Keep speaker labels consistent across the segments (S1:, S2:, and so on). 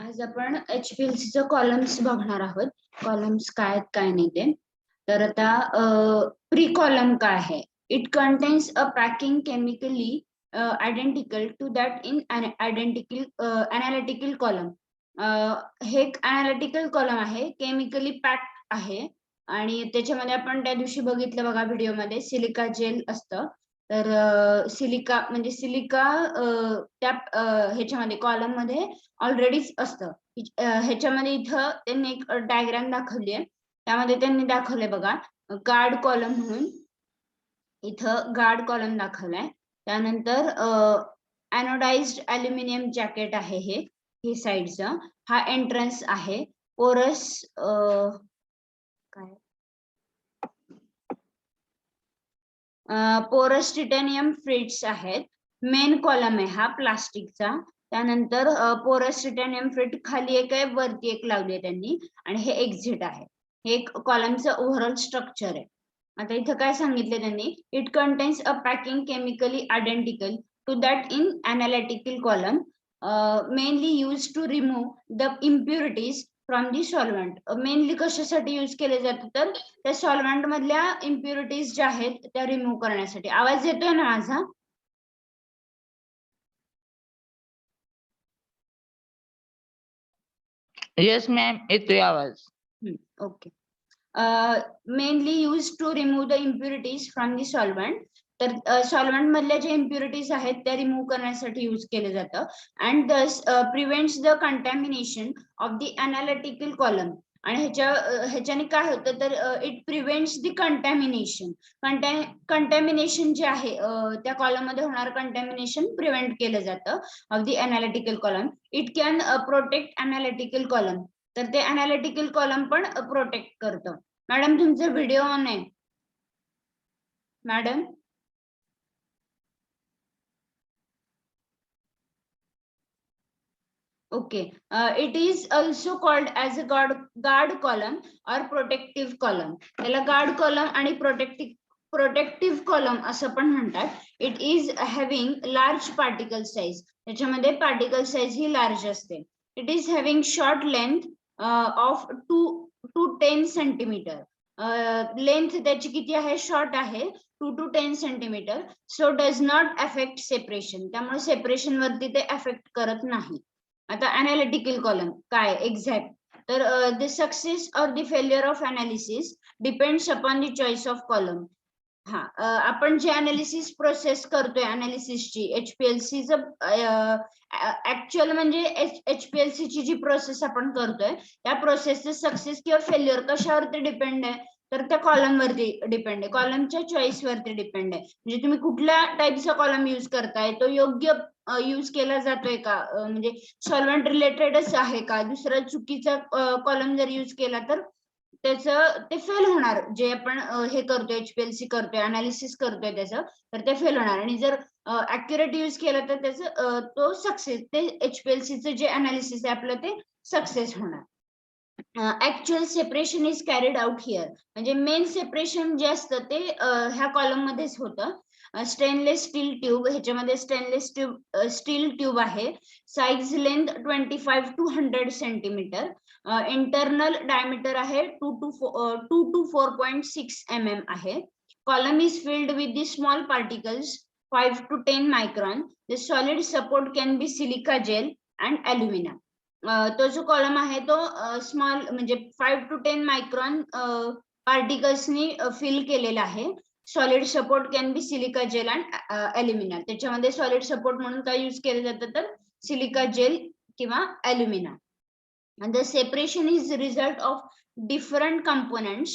S1: आज आपण HPLC चे कॉलम्स बघणार आहोत. कॉलम्स काय आहेत काय नाही ते. तर आता प्री कॉलम काय आहे? It contains a packing chemically identical to that in analytical column. हे एक एनालिटिकल कॉलम आहे, केमिकली पॅक्ड आहे आणि त्याच्यामध्ये आपण त्या दिवशी बघितलं बघा व्हिडिओमध्ये सिलिका जेल असतं. तर सिलिका म्हणजे सिलिका त्या ह्याच्यामध्ये कॉलम मध्ये ऑलरेडीच असतं. ह्याच्यामध्ये इथं त्यांनी एक डायग्राम दाखवली आहे. त्यामध्ये त्यांनी दाखवलंय बघा गार्ड कॉलम म्हणून. इथं गार्ड कॉलम दाखवलाय. त्यानंतर एनोडाइज्ड अल्युमिनियम जॅकेट आहे हे साइडचं. हा एंट्रन्स आहे. पोरस काय पोरस टिटॅनियम फ्रिट्स आहेत. मेन कॉलम आहे हा प्लास्टिकचा. त्यानंतर पोरस टिटॅनियम फ्रिट खाली एक आहे, वरती एक लावली आहे त्यांनी आणि हे एक्झिट आहे. हे एक कॉलमचं ओव्हरऑल स्ट्रक्चर आहे. आता इथं काय सांगितले त्यांनी, it contains a packing chemically identical to that in analytical column mainly use to remove the impurities from the solvent. Mainly कशासाठी यूज केले जाते तर त्या सॉल्व्हंट मधल्या इम्प्युरिटीज ज्या आहेत त्या रिमूव्ह करण्यासाठी. आवाज येतोय ना माझा?
S2: येस मॅम, येतोय आवाज.
S1: Okay. Mainly use to remove the impurities from the solvent. तर सॉल्व्हंट मधल्या ज्या इम्प्युरिटीज आहेत त्या रिमूव्ह करण्यासाठी यूज केलं जातं. अँड दस prevents the contamination of the analytical column. आणि ह्याच्याने काय होतं तर it prevents the contamination. Contamination जे आहे त्या कॉलम मध्ये होणारं कंटॅमिनेशन प्रिव्हेंट केलं जातं of the analytical column. It can protect analytical column. तर ते एनालिटिकल कॉलम पण प्रोटेक्ट करतं. मॅडम तुमचा व्हिडिओ ऑन आहे. Madam okay. It is also called as a guard column और प्रोटेक्टिव्ह कॉलम. त्याला गार्ड कॉलम आणि प्रोटेक्टिव्ह कॉलम असं पण म्हणतात. It is having large particle size. त्याच्यामध्ये पार्टिकल साइज ही लार्ज असते. It is having short length of 2 to 10 centimetre. Length त्याची किती आहे? शॉर्ट आहे, 2 to 10 centimetre. So does not affect separation. त्यामुळे सेपरेशन वरती ते अफेक्ट करत नाही. आता एनालिटिकल कॉलम काय एक्झॅक्ट तर द सक्सेस और the failure of analysis depends upon the choice of column. हा आपण जे अनालिसिस प्रोसेस करतोय अनालिसिसची HPLCचं ऍक्च्युअल म्हणजे HPLCची जी प्रोसेस आपण करतोय त्या प्रोसेसचं सक्सेस किंवा फेल्युअर कशावरती डिपेंड आहे तर त्या कॉलम वरती डिपेंड आहे. कॉलमच्या चॉईस वरती डिपेंड आहे. म्हणजे तुम्ही कुठल्या टाईपचा कॉलम युज करताय, तो योग्य यूज केला जातोय का, म्हणजे सॉल्व्हंट रिलेटेडच आहे का, दुसरा चुकीचा कॉलम जर यूज केला तर त्याचं ते फेल होणार. जे आपण हे करतोय HPLC करतोय अनालिसिस करतोय त्याचं तर ते फेल होणार. आणि जर ॲक्युरेट यूज केलं तर त्याचं तो सक्सेस, ते HPLCचं जे अनालिसिस आहे आपलं ते सक्सेस होणार. Actual separation is carried out here. म्हणजे मेन सेपरेशन जे असतं ते ह्या कॉलम मध्येच होतं. स्टेनलेस स्टील ट्यूब, ह्याच्यामध्ये स्टेनलेस स्टील ट्यूब आहे. Size length 25 to 100 centimetre. Internal diameter आहे 2 to 4.6 mm आहे. Column is filled with the small particles 5 to 10 micron. The solid support can be silica gel and alumina. तो जो column आहे तो small म्हणजे 5 to 10 micron पार्टिकल्सनी fill केलेला आहे. Solid support can be silica gel and alumina. त्याच्यामध्ये solid support म्हणून काय यूज केलं जातं तर सिलिका जेल किंवा अल्युमिना. And the separation is the result of different components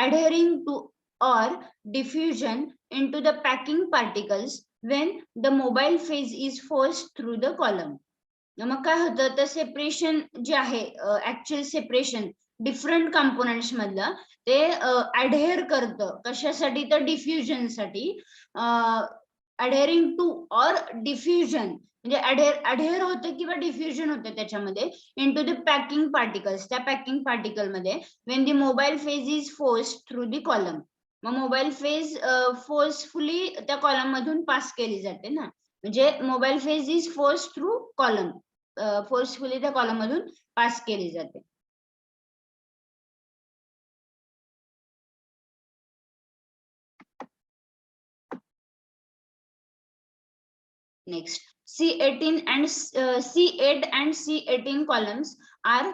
S1: adhering to or diffusion into the packing particles when the mobile phase is forced through the column. मग काय होतं तर सेपरेशन जे आहे ऍक्च्युअल सेपरेशन डिफरंट कंपोनेंट्स मधलं ते अडहेअर करतं. कशासाठी तर डिफ्युजनसाठी. अडहेरिंग टू और डिफ्युजन म्हणजे अडहेअर होतं किंवा डिफ्युजन होतं त्याच्यामध्ये इनटू द पॅकिंग पार्टिकल्स. त्या पॅकिंग पार्टिकल मध्ये Wien the mobile phase is force through the column. मग मोबाईल फेज फोर्सफुली त्या कॉलम मधून पास केली जाते ना. म्हणजे mobile phase is force through column, forcefully त्या कॉलम मधून पास केली जाते. Next, C18 and C8 and C18 columns are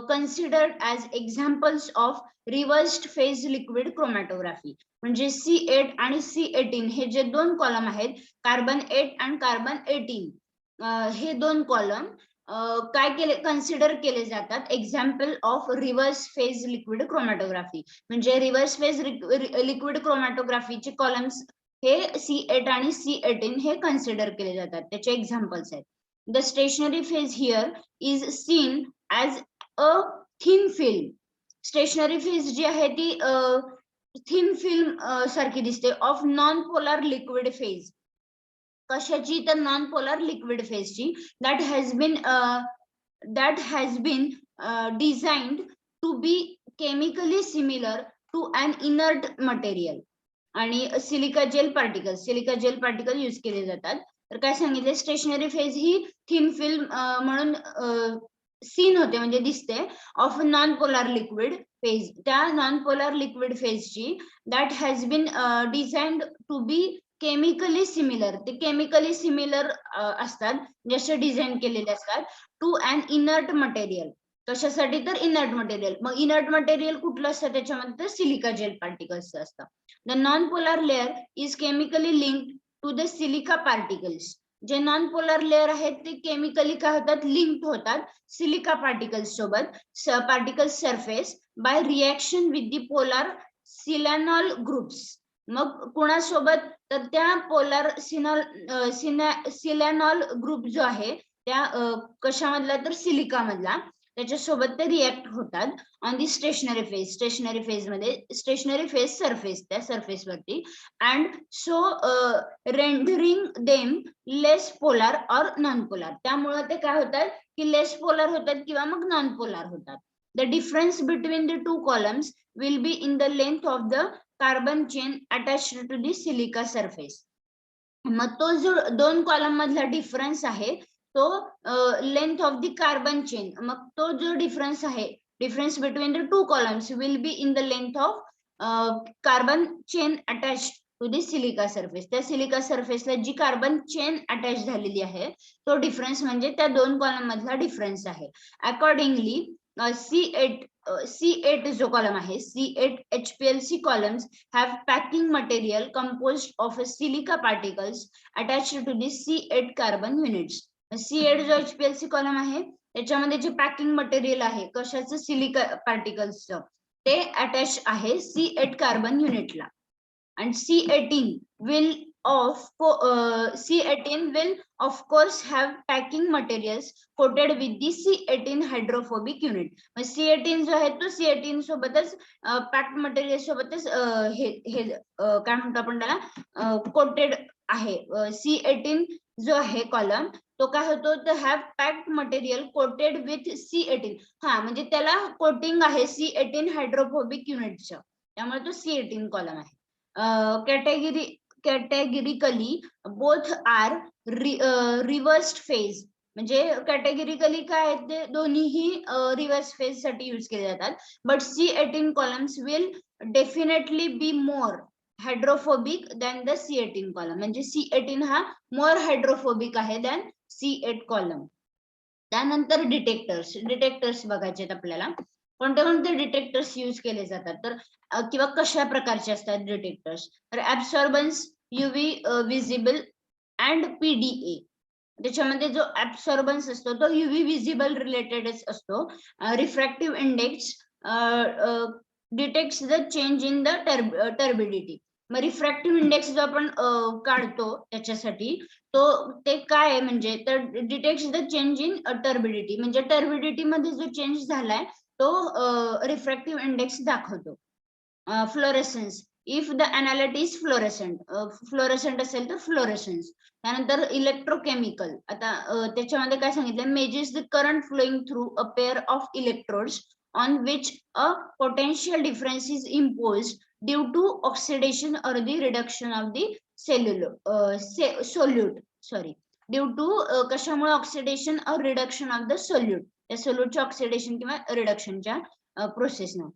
S1: considered as examples of reversed phase liquid chromatography. म्हणजे C8 आणि C18 हे जे दोन कॉलम आहेत, कार्बन 8 आणि कार्बन 18, हे दोन कॉलम काय केले कन्सिडर केले जातात example of reverse phase liquid chromatography. म्हणजे रिव्हर्स फेज लिक्विड क्रोमॅटोग्राफीचे कॉलम्स हे C8 आणि C18 हे कन्सिडर केले जातात, त्याचे एक्झाम्पल्स आहेत. The stationary phase here is seen as a thin film. Stationary phase जी आहे ती थिन फिल्म सारखी दिसते of non polar liquid phase. कशाची? तर नॉन पोलर लिक्विड फेजची that has been designed to be chemically similar to an inert material. आणि silica gel particle use केले जातात. तर काय सांगितले, स्टेशनरी फेज ही थिन फिल्म म्हणून सीन होते म्हणजे दिसते of non polar liquid phase. त्या नॉन पोलर लिक्विड फेजची that has been designed to be chemically similar. ते केमिकली सिमिलर असतात, जसे डिझाईन केलेले असतात टू अन इनर्ट मटेरियल. कशासाठी? तर इनर्ट मटेरियल. मग इनर्ट मटेरियल कुठलं असतं त्याच्यामध्ये? तर सिलिका जेल पार्टिकल्स असतात. The non polar layer is chemically linked to the silica particles. जे नॉन पोलर लेअर आहेत ते केमिकली काय होतात? लिंक्ड होतात सिलिका पार्टिकल्स सोबत. Particles surface by reaction with the polar silanol groups. मग कुणासोबत? तर त्या पोलर सिलॅनॉल ग्रुप जो आहे त्या कशामधला? तर सिलिका मधला. त्याच्यासोबत ते रिएक्ट होतात on the stationary phase. Stationary phase मध्ये स्टेशनरी फेज सरफेस, त्या सरफेस वरती. And so rendering them less polar और नॉन पोलर. त्यामुळे ते काय होतात की लेस पोलर होतात किंवा मग नॉन पोलर होतात. The difference between the two columns will be in the length of the carbon chain attached to the silica surface. मग तो जो दोन कॉलम मधला डिफरन्स आहे तो length of the carbon chain. मग तो जो डिफरन्स आहे, difference between the two columns will be in the length of carbon chain attach to the silica surface. त्या सिलिका सरफेसला जी कार्बन चेन अटॅच झालेली आहे तो डिफरन्स म्हणजे त्या दोन कॉलम मधला डिफरन्स आहे. अकॉर्डिंगली C8 जो कॉलम आहे, C8 HPLC columns have packing material composed of silica particles attached to the C8 carbon units. C8 जो HPLC कॉलम आहे त्याच्यामध्ये जे पॅकिंग मटेरियल आहे कशाचं? सिलिका पार्टिकल्सचं, ते अटॅच आहे C8 कार्बन युनिटला. and C18 will of course have packing materials coated with the C18 hydrophobic unit. C18 जो आहे तो C18 सोबतच पॅक्ड मटेरियल सोबतच हे काय म्हणतो आपण त्याला कोटेड आहे. C18 जो आहे कॉलम तो काय होतो? तर have packed material coated with C18. हा, म्हणजे त्याला कोटिंग आहे C18 हायड्रोफोबिक युनिटचं, त्यामुळे तो C18 कॉलम आहे. कॅटेगरिकली बोथ आर रिव्हर्स्ड फेज. म्हणजे कॅटेगरिकली काय आहेत ते दोन्हीही रिव्हर्स फेज साठी यूज केले जातात. But C18 columns will definitely be more hydrophobic than the C18 column. म्हणजे C18 हा मोर हायड्रोफोबिक आहे दॅन C8 कॉलम. त्यानंतर डिटेक्टर्स बघायचे आहेत आपल्याला. कोणते कोणते डिटेक्टर्स यूज केले जातात तर किंवा कशा प्रकारचे असतात डिटेक्टर्स? तर ऍब्सॉर्बन्स, UV विजिबल अँड PDA. त्याच्यामध्ये जो ऍब्सॉर्बन्स असतो तो UV विजिबल रिलेटेडच असतो. Refractive index detects the change in the turbidity. मग रिफ्रॅक्टिव्ह इंडेक्स जो आपण काढतो त्याच्यासाठी तो ते काय आहे म्हणजे तर detects the change in turbidity. म्हणजे टर्बिडिटी मध्ये जो चेंज झालाय तो रिफ्रॅक्टिव्ह इंडेक्स दाखवतो. Fluorescence, if the analyte is fluorescent असेल तर फ्लोरेसन्स. त्यानंतर इलेक्ट्रोकेमिकल, आता त्याच्यामध्ये काय सांगितलं? Measures the current flowing through a pair of electrodes on which a potential difference is imposed due to oxidation or the reduction of the solute. Sorry due to कशामुळे oxidation और reduction of the solute, त्या सोल्यूटच्या oxidation किंवा रिडक्शनच्या प्रोसेसनं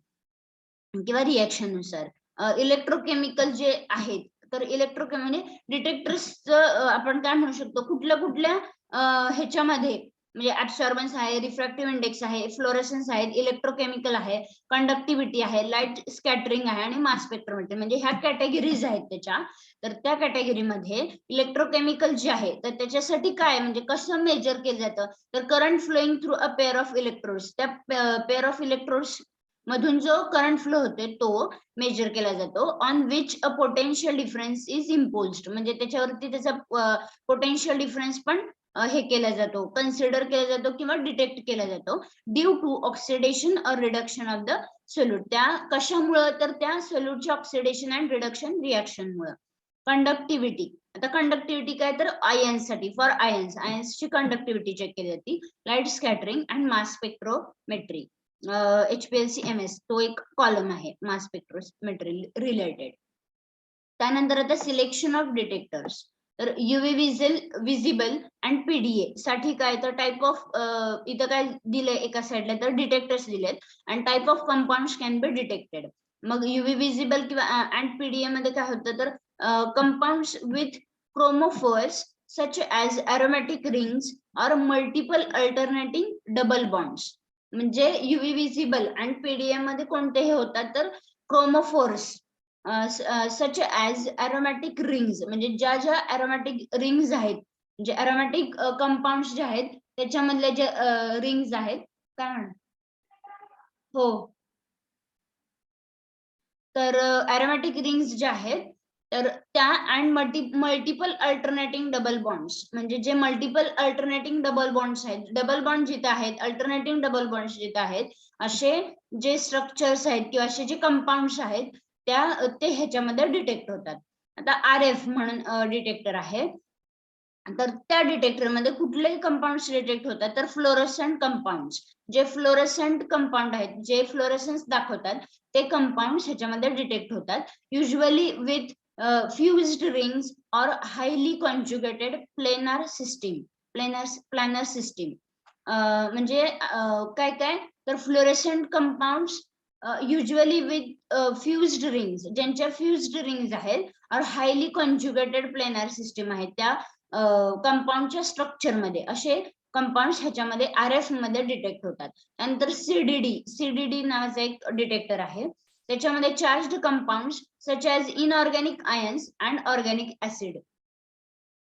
S1: किंवा reaction नुसार electrochemical जे आहेत, तर म्हणजे डिटेक्टर्स आपण काय म्हणू शकतो, कुठल्या कुठल्या ह्याच्यामध्ये म्हणजे ऍब्सॉर्बन्स आहे, रिफ्रॅक्टिव्ह इंडेक्स आहे, फ्लोरेसन्स आहे, इलेक्ट्रोकेमिकल आहे, कंडक्टिव्हिटी आहे, लाईट स्कॅटरिंग आहे आणि मास स्पेक्ट्रोमेट्री, म्हणजे ह्या कॅटेगरीज आहेत त्याच्या. तर त्या कॅटेगरीमध्ये इलेक्ट्रोकेमिकल जे आहे तर त्याच्यासाठी काय म्हणजे कसं मेजर केलं जातं, तर current flowing through a pair of electrodes, त्या पेअर ऑफ इलेक्ट्रोड्स मधून जो करंट फ्लो होते तो मेजर केला जातो. On which a potential difference is imposed, म्हणजे त्याच्यावरती त्याचा पोटेन्शियल डिफरन्स पण हे केला जातो, कन्सिडर केला जातो किंवा डिटेक्ट केला जातो ड्यू टू ऑक्सिडेशन और रिडक्शन ऑफ द सोल्यूट. त्या कशामुळं, तर त्या सोल्यूटचे ऑक्सिडेशन अँड रिडक्शन रिएक्शन मुळे. कंडक्टिव्हिटी, आता कंडक्टिव्हिटी काय, तर आयन्स साठी, फॉर आयन्सची कंडक्टिव्हिटी चेक केली जाते. Light scattering and mass spectrometry, HPLC MS तो एक कॉलम आहे मास स्पेक्ट्रोमेट्री रिलेटेड. त्यानंतर आता सिलेक्शन ऑफ डिटेक्टर्स, तर UV विजिबल अँड PDA साठी काय, तर टाइप ऑफ इथं काय दिलंय एका साइडला, तर डिटेक्टर्स दिलेत and type of compounds can be detected. मग UV विजिबल किंवा अँड PDA मध्ये काय होतं, तर compounds with chromophores such as aromatic rings और मल्टिपल अल्टरनेटिंग डबल बॉन्ड्स. म्हणजे UV विजिबल अँड PDA मध्ये कोणते हे होतात, तर chromophores such as aromatic rings, म्हणजे ज्या ज्या अरोमॅटिक रिंग्स आहेत, म्हणजे अरोमॅटिक कंपाऊंड्स जे आहेत त्याच्यामधले जे रिंग्स आहेत, काय म्हण हो, तर अरोमॅटिक रिंग्स ज्या आहेत तर त्या and multiple alternating double bonds, म्हणजे जे मल्टिपल अल्टरनेटिंग डबल बॉन्ड्स आहेत, डबल बॉन्ड जिथे आहेत, अल्टरनेटिंग डबल बॉन्ड्स जिथे आहेत, असे जे स्ट्रक्चर्स आहेत किंवा असे जे कंपाऊंड्स आहेत त्या ते ह्याच्यामध्ये डिटेक्ट होतात. आता RF म्हणून डिटेक्टर आहे, तर त्या डिटेक्टर मध्ये कुठलेही कंपाऊंड्स डिटेक्ट होतात, तर फ्लोरोसंट कंपाऊंड्स, जे फ्लोरोसंट कंपाऊंड आहेत, जे फ्लोरोसन्स दाखवतात ते कंपाऊंड्स ह्याच्यामध्ये डिटेक्ट होतात. युजली विथ फ्युज्ड रिंग्स और हायली कॉन्जुगेटेड प्लेनार सिस्टीम. म्हणजे काय काय, तर fluorescent compounds usually with fused rings, ज्यांच्या फ्युज्ड रिंग्स आहेत और हायली कॉन्जुगेटेड प्लेनार सिस्टीम आहेत, त्या कंपाऊंडच्या स्ट्रक्चर मध्ये असे कंपाऊंड ह्याच्यामध्ये RF मध्ये डिटेक्ट होतात. नंतर CDD नावाचा एक डिटेक्टर आहे, त्याच्यामध्ये charged compounds such as inorganic ions and organic acid.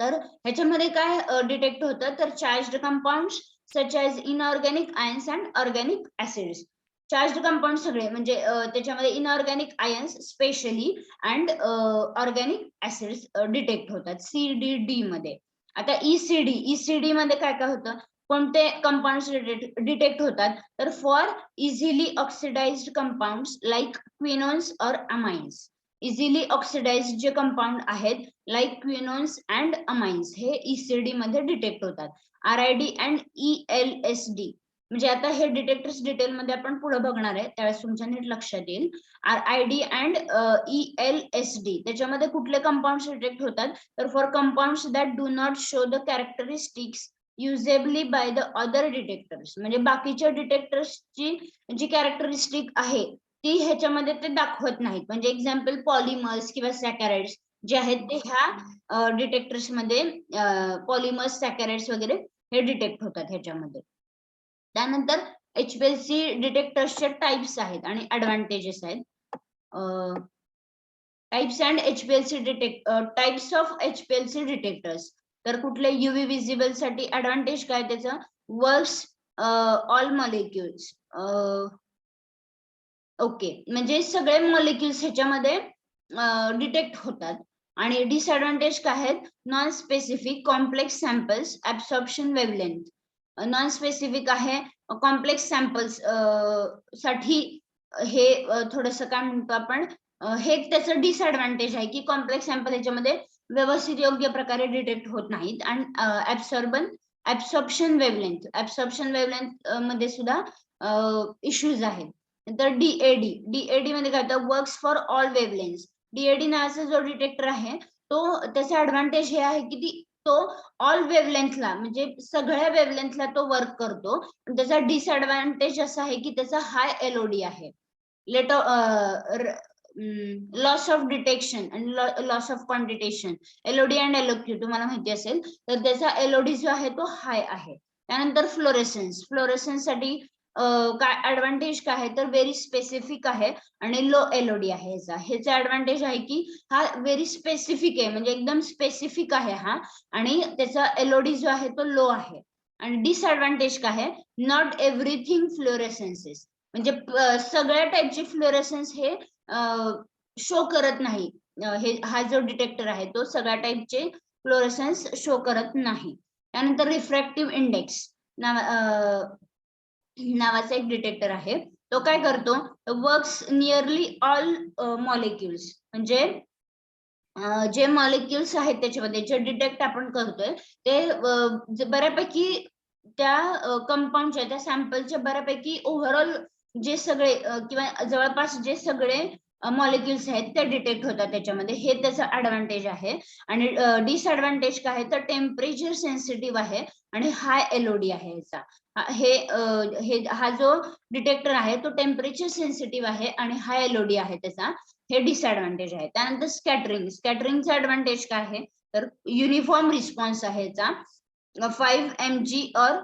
S1: तर ह्याच्यामध्ये काय डिटेक्ट होतं, तर charged compounds such as inorganic ions and organic acids. Charged compound सगळे म्हणजे त्याच्यामध्ये inorganic ions specially and organic acids detect होतात CDD मध्ये. आता ECD मध्ये काय काय होतं, कोणते कंपाऊंड्स डिटेक्ट होतात, तर for easily oxidized compounds like quinones और अमाइन्स. इझिली ऑक्सिडाइज्ड जे कंपाऊंड आहेत लाईक क्विनोन्स अँड अमाइन्स हे ECD मध्ये डिटेक्ट होतात. RID अँड ELSD, म्हणजे आता हे डिटेक्टर्स डिटेल मध्ये आपण पुढे बघणार आहे त्यावेळेस तुमच्या नीट लक्षात येईल. RID अँड ELSD त्याच्यामध्ये कुठले कंपाऊंड्स डिटेक्ट होतात, तर for compounds that do not show the characteristics usably by the other detectors, म्हणजे बाकीच्या डिटेक्टर्सची जी कॅरेक्टरिस्टिक आहे ती ह्याच्यामध्ये ते दाखवत नाहीत. म्हणजे एक्झाम्पल पॉलिमर्स किंवा सॅकॅराइड्स जे आहेत ते ह्या डिटेक्टर्स मध्ये पॉलिमर्स, सॅकॅराइड्स वगैरे हे डिटेक्ट होतात ह्याच्यामध्ये. त्यानंतर HPLC डिटेक्टर्सचे टाइप्स आहेत आणि ऍडव्हान्टेजेस आहेत. Types and HPLC types of HPLC detectors, तर कुठले UV विजिबल साठी ऍडव्हान्टेज काय त्याचं, वर्क्स ऑल मॉलिक्युल्स, ओके, म्हणजे सगळे मॉलिक्युल्स ह्याच्यामध्ये डिटेक्ट होतात. आणि डिसएडव्हान्टेज काय आहेत, non specific complex samples absorption wavelength. Non specific आहे, कॉम्प्लेक्स सॅम्पल्स साठी हे थोडस काय म्हणतो आपण, हे त्याचं डिसएडव्हान्टेज आहे की कॉम्प्लेक्स सॅम्पल ह्याच्यामध्ये व्यवस्थित योग्य प्रकारे डिटेक्ट होत नाहीत. आणि ऍब्सॉर्प्शन वेवलेंथ मध्ये सुद्धा इश्यूज आहेत. तर DAD मध्ये काय होतं, works for all wavelength. DAD नावाचा जो डिटेक्टर आहे तो त्याचा ऍडव्हान्टेज हे आहे की तो ऑल वेवलेंथला म्हणजे सगळ्या वेवलेंथला तो वर्क करतो. पण त्याचा डिसएडव्हान्टेज असा आहे की त्याचा हाय एलओडी आहे. लॉस ऑफ डिटेक्शन आणि लॉस ऑफ क्वांटिटेशन, एलओडी अँड एलओक्यू तुम्हाला माहिती असेल तर त्याचा एलओडी जो आहे तो हाय आहे. त्यानंतर फ्लोरेसन्स साठी काय ऍडव्हान्टेज काय आहे तर व्हेरी स्पेसिफिक आहे आणि लो एलओडी आहे. ह्याचा ऍडव्हान्टेज आहे की हा व्हेरी स्पेसिफिक आहे म्हणजे एकदम स्पेसिफिक आहे हा आणि त्याचा एलओडी जो आहे तो लो आहे. आणि डिसएडव्हान्टेज काय आहे, नॉट एव्हरीथिंग फ्लोरेसेन्सेस म्हणजे सगळ्या टाईपचे फ्लोरेसन्स हे शो करत नाही. हे हा जो डिटेक्टर आहे तो सगळ्या टाईपचे फ्लोरेसन्स शो करत नाही. त्यानंतर रिफ्रॅक्टिव्ह इंडेक्स नावाचा एक डिटेक्टर आहे. तो काय करतो, वर्क्स नियरली ऑल मॉलिक्युल्स म्हणजे जे मॉलिक्युल्स आहेत त्याच्यामध्ये जे डिटेक्ट आपण करतोय ते बऱ्यापैकी त्या कंपाऊंडच्या त्या सॅम्पलच्या बऱ्यापैकी ओव्हरऑल जे सगळे किंवा जवळपास जे सगळे मॉलिक्युल्स आहेत ते डिटेक्ट होतात त्याच्यामध्ये. हे त्याचं ऍडव्हान्टेज आहे. आणि डिसएडव्हान्टेज काय आहे तर टेम्परेचर सेन्सिटिव्ह आहे आणि हाय एलओडी आहे याचा. हा जो डिटेक्टर आहे तो टेम्परेचर सेन्सिटिव्ह आहे आणि हाय एलओडी आहे त्याचा. हे डिसएडव्हान्टेज आहे. त्यानंतर स्कॅटरिंगचा ऍडव्हान्टेज काय आहे तर युनिफॉर्म रिस्पॉन्स आहे याचा. 5 mg और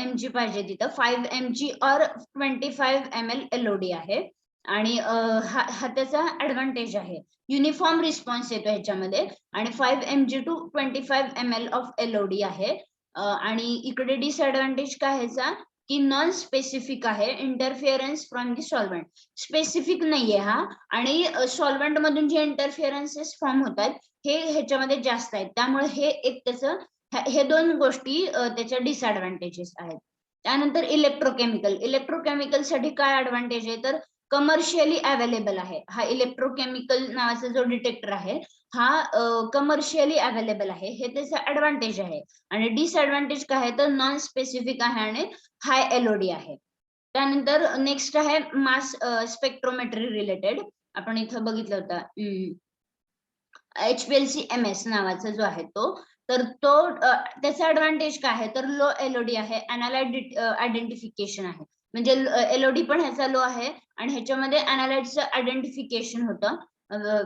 S1: mg पाहिजे तिथं 5 mg और 25 ml एलओडी आहे. आणि हा त्याचा ऍडव्हान्टेज आहे. युनिफॉर्म रिस्पॉन्स येतो ह्याच्यामध्ये आणि 5 mg टू 25 ml ऑफ एलओडी आहे. आणि इकडे डिसएडव्हान्टेज काय ह्याचा की नॉन स्पेसिफिक आहे, interference from the solvent specific नाहीये हा. आणि सॉल्व्हंट मधून जे इंटरफिअरन्सेस फॉर्म होतात हे ह्याच्यामध्ये जास्त आहेत. त्यामुळे हे एक त्याचं हे दोन गोष्टी त्याच्या डिसएडव्हान्टेजेस आहेत. त्यानंतर इलेक्ट्रोकेमिकल साठी काय ऍडव्हान्टेज आहे तर कमर्शियली अवेलेबल आहे. हा इलेक्ट्रोकेमिकल नावाचा जो डिटेक्टर आहे हा कमर्शियली अवेलेबल आहे. हे त्याचं ऍडव्हान्टेज आहे. आणि डिसएडव्हान्टेज काय आहे तर नॉन स्पेसिफिक आहे आणि हाय एलओडी आहे. त्यानंतर नेक्स्ट आहे मास स्पेक्ट्रोमेट्री रिलेटेड. आपण इथं बघितलं होतं HPLC MS नावाचा जो आहे तो. तर तो त्याचा ऍडव्हान्टेज काय आहे तर लो एलओडी आहे, अनालाइट आयडेंटिफिकेशन आहे. म्हणजे एलओडी पण ह्याचा लो आहे आणि ह्याच्यामध्ये अनालाइटचं आयडेंटिफिकेशन होतं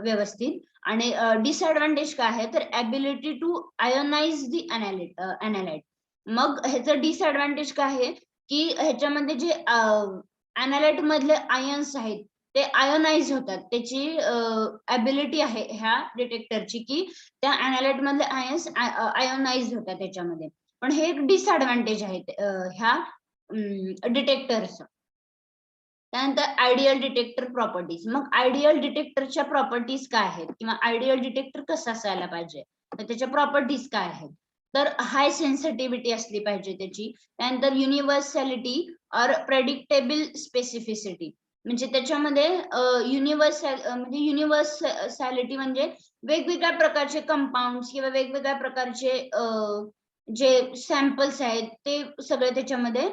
S1: व्यवस्थित. आणि डिसएडव्हान्टेज काय आहे तर ॲबिलिटी टू आयोनाइज दी अनालाइट. मग ह्याचं डिसएडव्हान्टेज काय आहे की ह्याच्यामध्ये जे अनालाइट मधले आयन्स आहेत ते आयोनाइज होतात. त्याची ॲबिलिटी आहे ह्या डिटेक्टरची की त्या अनालाइट मधले आयन्स आयोनाइज होतात त्याच्यामध्ये. पण हे एक डिसएडव्हान्टेज आहे ह्या डिटेक्टरचं. त्यानंतर आयडियल डिटेक्टर प्रॉपर्टीज. मग आयडियल डिटेक्टरच्या प्रॉपर्टीज काय आहेत किंवा आयडियल डिटेक्टर कसं असायला पाहिजे तर त्याच्या प्रॉपर्टीज काय आहेत तर हाय सेन्सिटिव्हिटी असली पाहिजे त्याची. त्यानंतर युनिव्हर्सॅलिटी और प्रेडिक्टेबल स्पेसिफिसिटी म्हणजे त्याच्यामध्ये युनिव्हर्सॅलिटी म्हणजे वेगवेगळ्या प्रकारचे कंपाऊंड किंवा वेगवेगळ्या प्रकारचे जे सॅम्पल्स आहेत ते सगळे त्याच्यामध्ये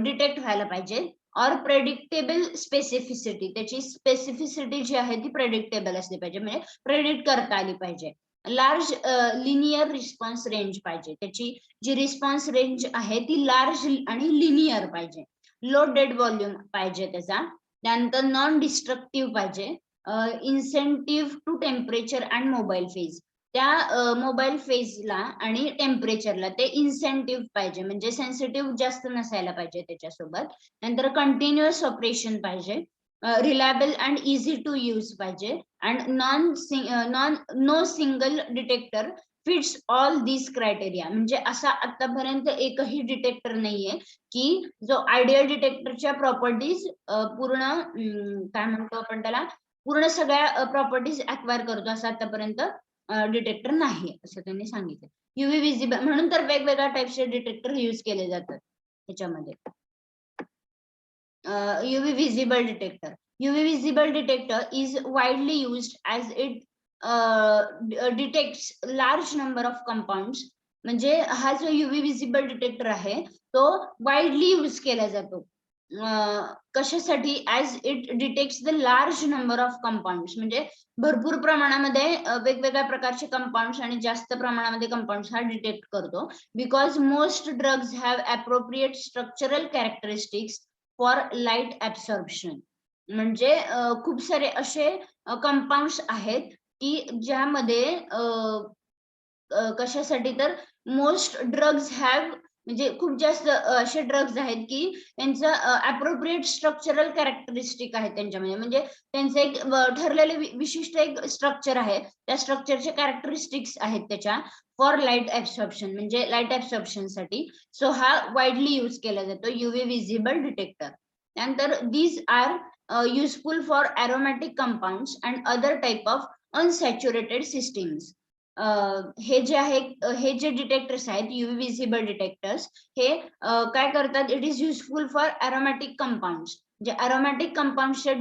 S1: डिटेक्ट व्हायला पाहिजे. और प्रेडिक्टेबल स्पेसिफिसिटी त्याची स्पेसिफिसिटी जी आहे ती प्रेडिक्टेबल असली पाहिजे म्हणजे प्रेडिक्ट करता आली पाहिजे. लार्ज लिनियर रिस्पॉन्स रेंज पाहिजे, त्याची जी रिस्पॉन्स रेंज आहे ती लार्ज आणि लिनियर पाहिजे. लो डेड व्हॉल्यूम पाहिजे त्याचा. त्यानंतर नॉन डिस्ट्रक्टिव्ह पाहिजे. Incentive to temperature and mobile phase. त्या मोबाईल फेजला आणि टेम्परेचरला ते इन्सेंटिव्ह पाहिजे म्हणजे सेन्सिटिव्ह जास्त नसायला पाहिजे त्याच्यासोबत. नंतर कंटिन्युअस ऑपरेशन पाहिजे. Reliable and easy to use पाहिजे. And no single detector fits all this criteria. म्हणजे असा आतापर्यंत एकही डिटेक्टर नाहीये की जो आयडियल डिटेक्टरच्या प्रॉपर्टीज पूर्ण काय म्हणतो आपण त्याला पूर्ण सगळ्या प्रॉपर्टीज अक्वायर करतो असं आतापर्यंत डिटेक्टर नाही असं त्यांनी सांगितलं. युव्ही विजिबल म्हणून तर वेगवेगळ्या टाइपचे डिटेक्टर यूज केले जातात त्याच्यामध्ये. UV visible detector. UV visible detector is widely used as it detects large number of compounds. म्हणजे हा जो UV visible detector आहे तो वाइडली यूज केला जातो कशासाठी as it detects the large number of compounds, म्हणजे भरपूर प्रमाणामध्ये वेगवेगळ्या प्रकारचे कंपाऊंड्स आणि जास्त प्रमाणामध्ये कंपाऊंड्स हा डिटेक्ट करतो. Because most drugs have appropriate structural characteristics for light absorption. म्हणजे खूप सारे असे कंपाऊंड्स आहेत की ज्यामध्ये कशासाठी तर मोस्ट ड्रग्स हॅव, म्हणजे खूप जास्त असे ड्रग्ज आहेत की त्यांचं अप्रोप्रिएट स्ट्रक्चरल कॅरेक्टरिस्टिक आहे त्यांच्यामध्ये, म्हणजे त्यांचं एक ठरलेलं विशिष्ट एक स्ट्रक्चर आहे, त्या स्ट्रक्चरचे कॅरेक्टरिस्टिक्स आहेत त्याच्या फॉर लाईट ऍब्सॉर्प्शन, म्हणजे लाईट ऍब्सॉर्प्शन साठी. सो हा वाईडली यूज केला जातो युव्ही विजिबल डिटेक्टर. त्यानंतर these are useful for aromatic compounds and other type of unsaturated systems. हे जे आहे, हे जे डिटेक्टर्स आहेत युव्ही विजिबल डिटेक्टर्स, हे काय करतात, it is useful for aromatic compounds, जे अरोमॅटिक कंपाऊंड्सच्या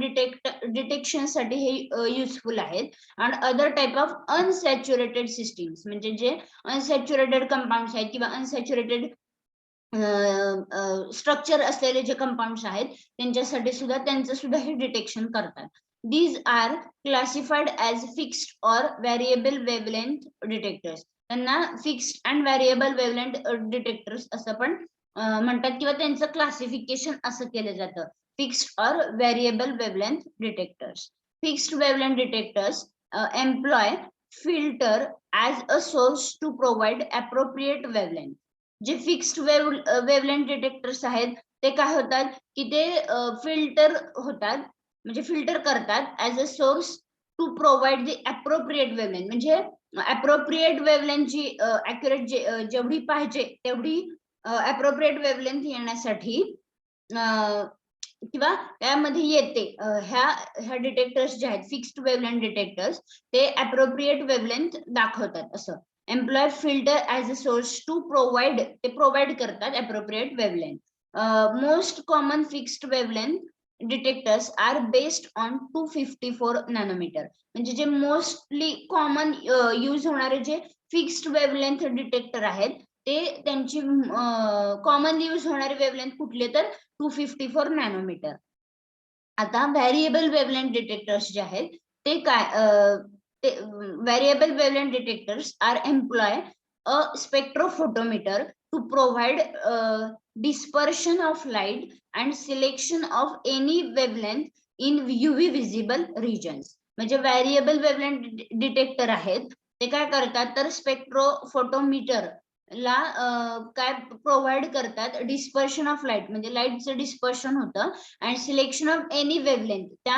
S1: डिटेक्शन साठी हे युजफुल आहेत. आणि other type of unsaturated systems, म्हणजे जे अनसॅच्युरेटेड कंपाऊंड्स आहेत किंवा अनसॅच्युरेटेड स्ट्रक्चर असलेले जे कंपाऊंड्स आहेत त्यांच्यासाठी सुद्धा त्यांचं सुद्धा हे डिटेक्शन करतात. These are classified as fixed or variable wavelength detectors. त्यांना fixed and variable wavelength detectors असं पण म्हणतात किंवा त्यांचं क्लासिफिकेशन असं केलं जातं, fixed or variable wavelength detectors. Fixed wavelength detectors employ filter as a source to provide appropriate wavelength. जे फिक्स्ड वेवलेंथ डिटेक्टर्स आहेत ते काय होतात की ते फिल्टर होतात, म्हणजे फिल्टर करतात as a source to provide the appropriate wavelength, म्हणजे अप्रोप्रिएट वेवलेंथ जी अॅक्युरेट जेवढी पाहिजे तेवढी अप्रोप्रिएट वेवलेंथ येण्यासाठी किंवा त्यामध्ये येते, ह्या डिटेक्टर्स जे आहेत फिक्स्ड वेवलेंथ डिटेक्टर्स, ते अप्रोप्रिएट वेवलेंथ दाखवतात. असं employ filter as a source to provide, ते प्रोव्हाइड करतात appropriate wavelength. Most common fixed wavelength detectors are based on 254 nanometer. म्हणजे जे मोस्टली कॉमन यूज होणारे जे फिक्स्ड वेवलेंथ डिटेक्टर आहेत ते त्यांची कॉमनली यूज होणारे वेवलेंथ कुठले तर 254 नॅनोमीटर. आता व्हेरिएबल वेवलेंथ डिटेक्टर्स जे आहेत ते काय, ते variable wavelength detectors are employ a spectrophotometer to provide dispersion of light and selection of any wavelength in UV visible regions. म्हणजे व्हेरिएबल वेवलेंथ डिटेक्टर आहेत ते काय करतात तर स्पेक्ट्रोफोटोमीटर ला काय प्रोव्हाइड करतात, डिस्पर्शन ऑफ लाईट, म्हणजे लाईटचं डिस्पर्शन होतं and selection of any wavelength त्या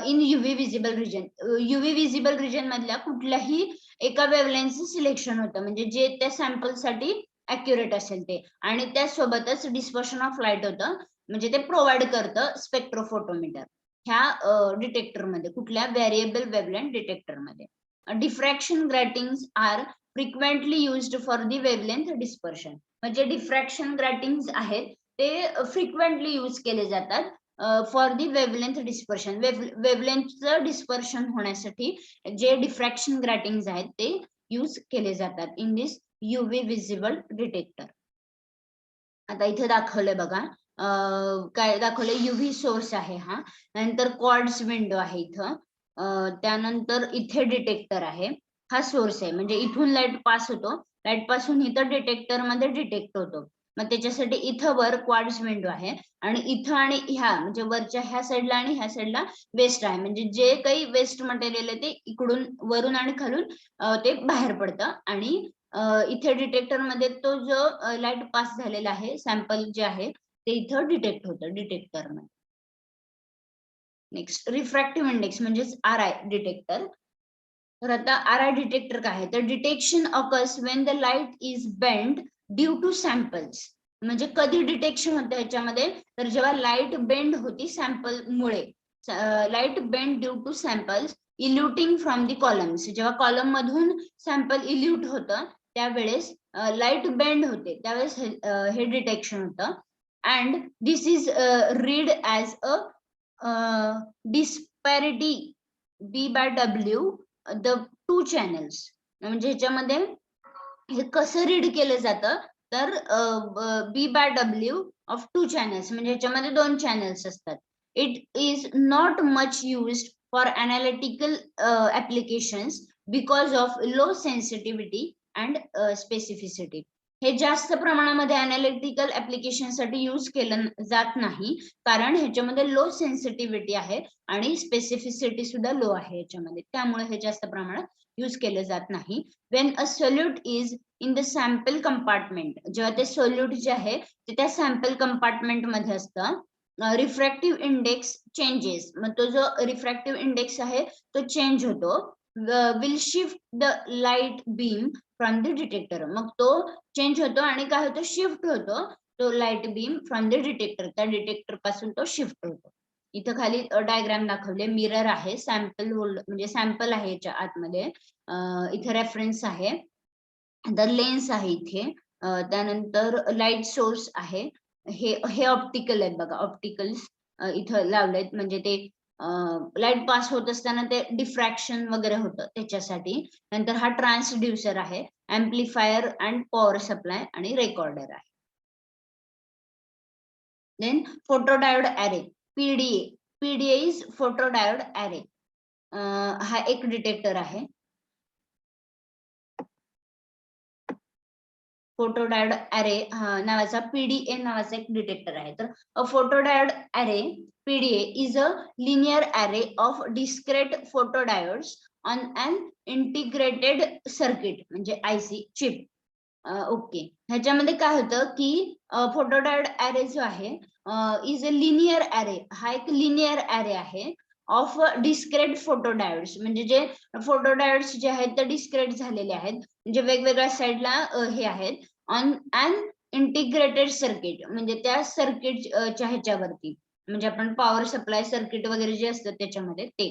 S1: in UV visible region. UV visible region मधल्या कुठल्याही एका वेवलेंथचं सिलेक्शन होतं, म्हणजे जे त्या सॅम्पल साठी अॅक्युरेट असेल ते, आणि त्यासोबतच डिस्पर्शन ऑफ लाईट होतं, म्हणजे ते प्रोव्हाइड करतं स्पेक्ट्रोफोटोमीटर ह्या डिटेक्टर मध्ये, कुठल्या व्हेरिएबल वेवलेंथ डिटेक्टर मध्ये. Diffraction gratings are frequently used for the wavelength dispersion. म्हणजे डिफ्रॅक्शन ग्रॅटिंग्स आहेत ते फ्रिक्वेंटली यूज केले जातात फॉर दी वेवलेंथ डिस्पर्शन. वेवलेंथचं डिस्पर्शन होण्यासाठी जे डिफ्रॅक्शन ग्रॅटिंग्स आहेत ते यूज केले जातात in this UV visible detector. आता इथे दाखवलंय बघा, काय दाखवलंय, युव्ही सोर्स आहे हा, नंतर क्वार्ट्ज विंडो आहे इथं, त्यानंतर इथे डिटेक्टर आहे, हा सोर्स आहे, म्हणजे इथून लाईट पास होतो, लाईट पासून इथं डिटेक्टर मध्ये डिटेक्ट होतो. मग त्याच्यासाठी इथं वर क्वार्ट्ज विंडो आहे आणि इथं आणि ह्या म्हणजे वरच्या ह्या साईडला आणि ह्या साईडला वेस्ट आहे, म्हणजे जे काही वेस्ट मटेरियल आहे ते इकडून वरून आणि खालून ते बाहेर पडतं. आणि इथे डिटेक्टर मध्ये तो जो लाईट पास झालेला आहे सॅम्पल जे आहे ते इथं डिटेक्ट होतं डिटेक्टर मध्ये. नेक्स्ट रिफ्रॅक्टिव्ह इंडेक्स म्हणजेच आर आय डिटेक्टर. तर आता आर आय डिटेक्टर काय आहे तर detection occurs when the light is bend due to samples. म्हणजे कधी डिटेक्शन होतं याच्यामध्ये तर जेव्हा लाईट बेंड होती सॅम्पल मुळे, light bend due to samples eluting from the columns. जेव्हा कॉलम मधून सॅम्पल इल्युट होतं त्यावेळेस लाईट बेंड होते त्यावेळेस हे डिटेक्शन होतं. And this is read as a डिस्पॅरिटी B/W the two channels. म्हणजे ह्याच्यामध्ये हे कसं रीड केलं जातं तर B/W ऑफ 2 चॅनल्स म्हणजे याच्यामध्ये 2 चॅनल्स असतात. It is not much used for analytical applications because of low sensitivity and specificity. हे जास्त प्रमाणामध्ये अनालिटिकल ऍप्लिकेशन साठी यूज केलं जात नाही, कारण ह्याच्यामध्ये लो सेन्सिटिव्हिटी आहे आणि स्पेसिफिसिटी सुद्धा लो आहे याच्यामध्ये, त्यामुळे हे जास्त प्रमाणात यूज केलं जात नाही. When a solute is in the sample compartment, जेव्हा ते सोल्यूट जे आहे ते त्या सॅम्पल कंपार्टमेंट मध्ये असतं, रिफ्रॅक्टिव्ह इंडेक्स चेंजेस, मग तो जो रिफ्रॅक्टिव्ह इंडेक्स आहे तो चेंज होतो. Will shift the light beam from the detector, मग तो चेंज होतो आणि काय होतो, शिफ्ट होतो तो light beam from the detector, त्या डिटेक्टर पासून तो शिफ्ट होतो. इथं खाली डायग्राम दाखवले, मिरर आहे, सॅम्पल होल्ड म्हणजे सॅम्पल आहे याच्या आतमध्ये, इथे रेफरन्स आहे, तर लेन्स आहे इथे, त्यानंतर लाईट सोर्स आहे, हे ऑप्टिकल आहेत बघा, ऑप्टिकल्स इथं लावलेत, म्हणजे ते लाईट पास होत असताना ते डिफ्रॅक्शन वगैरे होतं त्याच्यासाठी. नंतर हा ट्रान्सड्युसर आहे, एम्प्लिफायर अँड पॉवर सप्लाय आणि रेकॉर्डर आहे. Then photodiode array, PDA is photodiode अरे, हा एक डिटेक्टर आहे. फोटोडायोड अरे नावाचा पीडीए नावाचा एक डिटेक्टर आहे. तर a photodiode array PDA is a linear array of discrete photodiodes on an integrated circuit म्हणजे आयसी चिप. ओके, ह्याच्यामध्ये काय होतं की फोटोडायोड अरे जो आहे इज अ लिनियर अरे, हा एक लिनियर अरे आहे ऑफ डिस्क्रेट फोटोडायोड्स, म्हणजे जे फोटोडायोड्स जे आहेत ते डिस्क्रेट झालेले आहेत, म्हणजे वेगवेगळ्या साईडला हे आहेत, ऑन अन इंटिग्रेटेड सर्किट म्हणजे त्या सर्किट च्या ह्याच्यावरती, म्हणजे आपण पॉवर सप्लाय सर्किट वगैरे जे असतं त्याच्यामध्ये ते,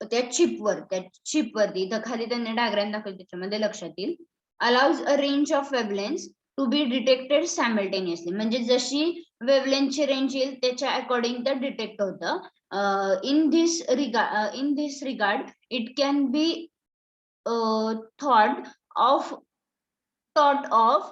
S1: त्या चिपवरती इथं खाली त्यांनी डायग्राम दाखवली त्याच्यामध्ये लक्षात येईल. Allows a range of wavelength to be detected simultaneously, म्हणजे जशी वेवलेंथची रेंज येईल त्याच्या अकॉर्डिंग ते डिटेक्ट होतं. in this regard it can be thought of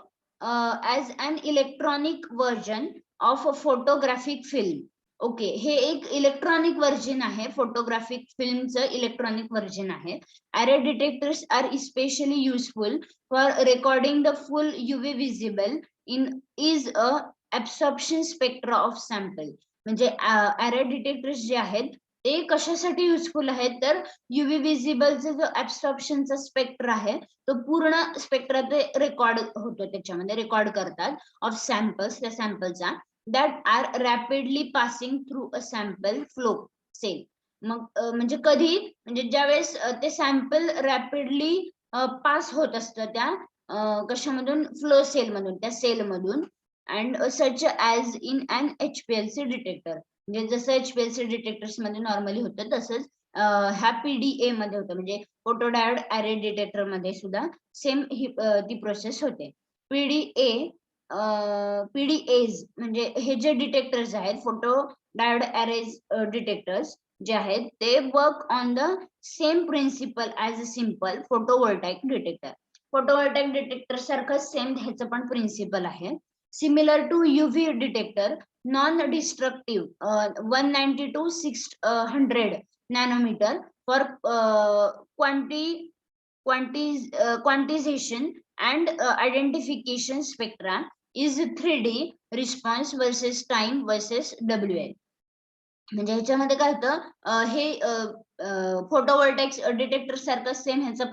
S1: as an electronic version of a photographic film. Okay, हे एक इलेक्ट्रॉनिक वर्जन आहे, photographic फिल्मचं इलेक्ट्रॉनिक वर्जन आहे. Array detectors are especially useful for recording the full UV visible in is a absorption spectra of sample, म्हणजे array detectors जे आहेत ते कशासाठी युजफुल आहेत, तर UV विजिबलचा जो ऍब्सॉर्प्शनचा स्पेक्ट्रा आहे तो पूर्ण स्पेक्ट्रा ते रेकॉर्ड होतो, त्याच्यामध्ये रेकॉर्ड करतात ऑफ सॅम्पल्स, त्या सॅम्पलचा, that are rapidly passing through a sample flow cell. मग म्हणजे कधी, म्हणजे ज्यावेळेस ते सॅम्पल रॅपिडली पास होत असतं त्या कशामधून, फ्लो सेल मधून, त्या सेल मधून, and such as in an HPLC detector, म्हणजे जसं HPLC डिटेक्टर्स मध्ये नॉर्मली होतं तसंच ह्या PDA मध्ये होतं, म्हणजे फोटोडायोड अरे डिटेक्टर मध्ये सुद्धा सेम ही ती प्रोसेस होते. पीडीएज म्हणजे हे जे डिटेक्टर्स आहेत, फोटो डायोड अरेज डिटेक्टर्स जे आहेत, ते work on the same principle as a simple photovoltaic detector. Photovoltaic detector सारखं सेम ह्याचं पण प्रिन्सिपल आहे. Similar to UV detector, non destructive 190 to 600 nanometer for quantization and identification spectra is 3D response versus time versus WL. म्हणजे ह्याच्यामध्ये काय होतं, हे photovoltaic detector सारखं सेम ह्याचा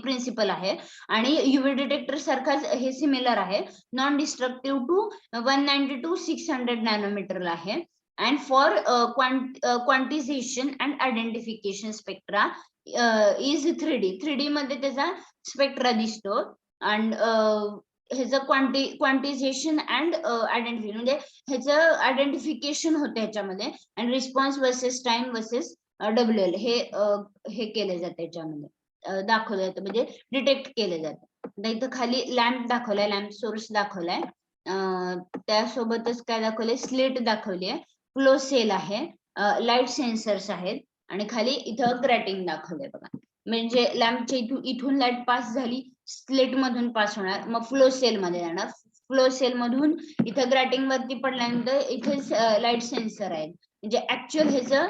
S1: प्रिन्सिपल आहे आणि UV डिटेक्टर सारखाच हे सिमिलर आहे, non destructive to 190 to 600 nanometer आहे, and for quantization and identification spectra is 3D मध्ये त्याचा स्पेक्ट्रा दिसतो, अँड ह्याचं क्वांटिझेशन अँड आयडेंटिफिकेशन म्हणजे ह्याचं आयडेंटिफिकेशन होतं ह्याच्यामध्ये, and response versus time versus WL हे केले जाते, याच्यामध्ये दाखवलं जातं, म्हणजे डिटेक्ट केलं जातं. इथं खाली लॅम्प दाखवलाय, लॅम्प सोर्स दाखवलाय, त्यासोबतच काय दाखवलंय, स्लिट दाखवली आहे, फ्लो सेल आहे, लाईट सेन्सर्स आहेत, आणि खाली इथं ग्रॅटिंग दाखवलंय बघा, म्हणजे लॅम्पच्या इथून लाईट पास झाली, स्लिट मधून पास होणार, मग फ्लो सेल मध्ये जाणार. फ्लो सेल मधून इथं ग्रॅटिंग वरती पडल्यानंतर इथे लाईट सेन्सर आहेत. म्हणजे ऍक्च्युअल ह्याचं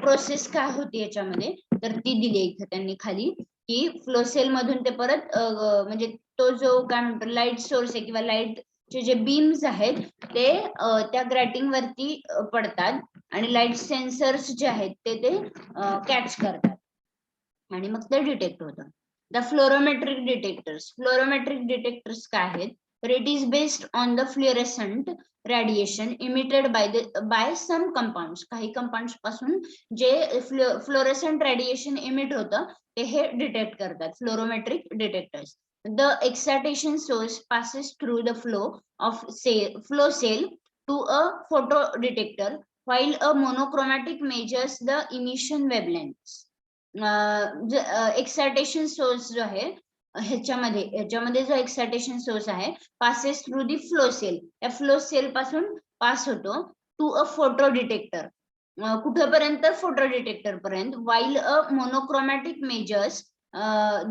S1: प्रोसेस काय होती याच्यामध्ये तर ती दिली इथं त्यांनी खाली, की फ्लो सेल मधून ते परत म्हणजे तो जो काय म्हणतो लाईट सोर्स आहे किंवा लाईटचे जे बीम्स आहेत ते त्या ग्रॅटिंग वरती पडतात आणि लाईट सेन्सर्स जे आहेत ते कॅच करतात आणि मग ते डिटेक्ट होतं. द फ्लोरोमेट्रिक डिटेक्टर्स काय आहेत तर it is based on the fluorescent radiation emitted by some compounds. काही कंपाऊंड्स पासून जे फ्लोरेसंट रेडिएशन इमिट होतं ते हे डिटेक्ट करतात फ्लोरोमेट्रिक detectors. The excitation source passes through the flow cell to a photodetector, while a monochromatic measures the emission wavelengths. Excitation source जो आहे ह्याच्यामध्ये जो एक्सायटेशन सोर्स आहे passes through the flow cell, त्या फ्लो सेल पासून pass होतो to a photo detector. कुठपर्यंत photo detector पर्यंत. While a monochromatic measures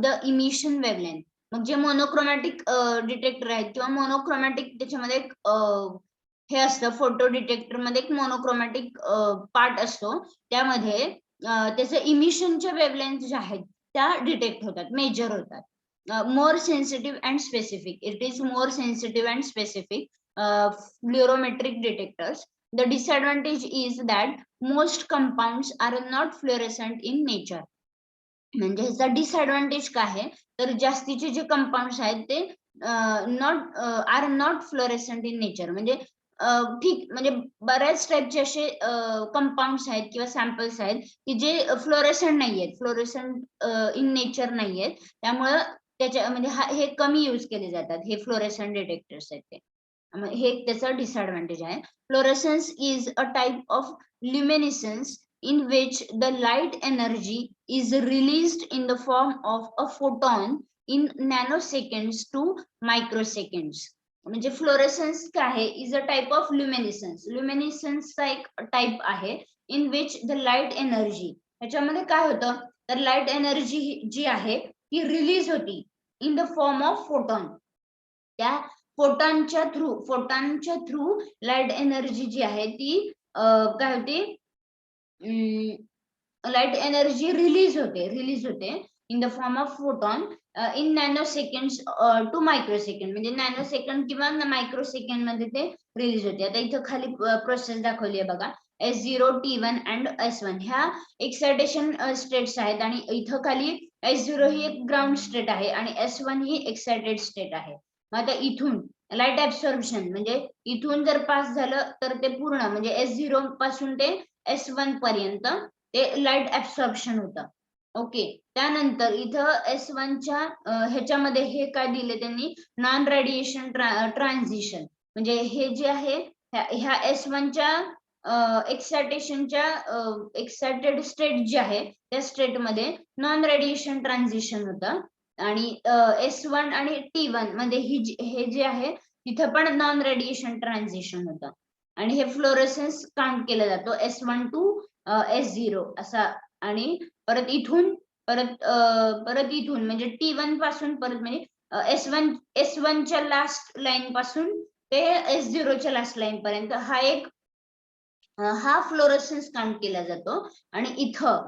S1: the emission wavelength. मग जे मोनोक्रोमॅटिक डिटेक्टर आहेत किंवा मोनोक्रोमॅटिक त्याच्यामध्ये एक हे असतं फोटो डिटेक्टर मध्ये एक मोनोक्रोमॅटिक पार्ट असतो, त्यामध्ये त्याचे इमिशनच्या वेवलेंथ ज्या आहेत त्या डिटेक्ट होतात, मेजर होतात. More sensitive and specific, it is more sensitive and specific fluorometric detectors. The disadvantage is that most compounds are not fluorescent in nature. म्हणजे ह्याचा डिसएडव्हान्टेज काय आहे तर जास्तीचे जे कंपाऊंड्स आहेत ते आर नॉट फ्लोरेसंट इन नेचर. म्हणजे ठीक म्हणजे बऱ्याच टाईपचे असे कंपाऊंड्स आहेत किंवा सॅम्पल्स आहेत की जे फ्लोरेसंट नाहीयेत, फ्लोरेसंट इन नेचर नाहीयेत, त्यामुळं त्याच्या म्हणजे हे कमी यूज केले जातात हे फ्लोरेसंट डिटेक्टर्स आहेत ते. हे त्याचा डिसएडव्हान्टेज आहे. Fluorescence is a type of luminescence in which the light energy is released in the form of a photon in nanoseconds to microseconds. म्हणजे फ्लोरेसन्स काय आहे इज अ टाइप ऑफ ल्युमिनेसन्स. ल्युमिनेसन्सचा एक टाइप आहे in which the light energy, ह्याच्यामध्ये काय होतं तर light energy जी आहे ती रिलीज होती in the form of photon. त्या फोटॉनच्या थ्रू लाईट एनर्जी जी आहे ती काय होते लाईट एनर्जी रिलीज होते in the form of photon in nano second to micro second. म्हणजे नॅनो सेकंड किंवा मायक्रो सेकंड मध्ये ते रिलीज होते. आता इथं खाली प्रोसेस दाखवली आहे बघा, S0, T1 अँड S1 ह्या एक्सायटेशन स्टेट्स आहेत आणि इथं खाली S0 ही एक ग्राउंड स्टेट आहे आणि S1 ही एक्सायटेड स्टेट आहे. मग आता इथून लाईट ऍब्सॉर्प्शन म्हणजे इथून जर पास झालं तर ते पूर्ण म्हणजे S0 पासून ते S1 पर्यंत ते लाईट ऍब्सॉर्प्शन होतं. ओके, त्यानंतर इथं S1 च्या ह्याच्यामध्ये हे काय दिले त्यांनी नॉन रेडिएशन ट्रान्झिशन. म्हणजे हे जे आहे ह्या S1 च्या एक्सायटेशनच्या एक्सायटेड स्टेट जी आहे त्या स्टेट मध्ये नॉन रेडिएशन ट्रान्झिशन होतं आणि S1 आणि T1 मध्ये हे जे आहे तिथं पण नॉन रेडिएशन ट्रान्झिशन होतं आणि हे फ्लोरेसन्स काउंट केला जातो S1 टू S0 असा. आणि परत इथून म्हणजे T1 पासून परत म्हणजे S1 च्या लास्ट लाईन पासून ते S0 च्या लास्ट लाईन पर्यंत हा फ्लोरेसन्स काउंट केला जातो. आणि इथं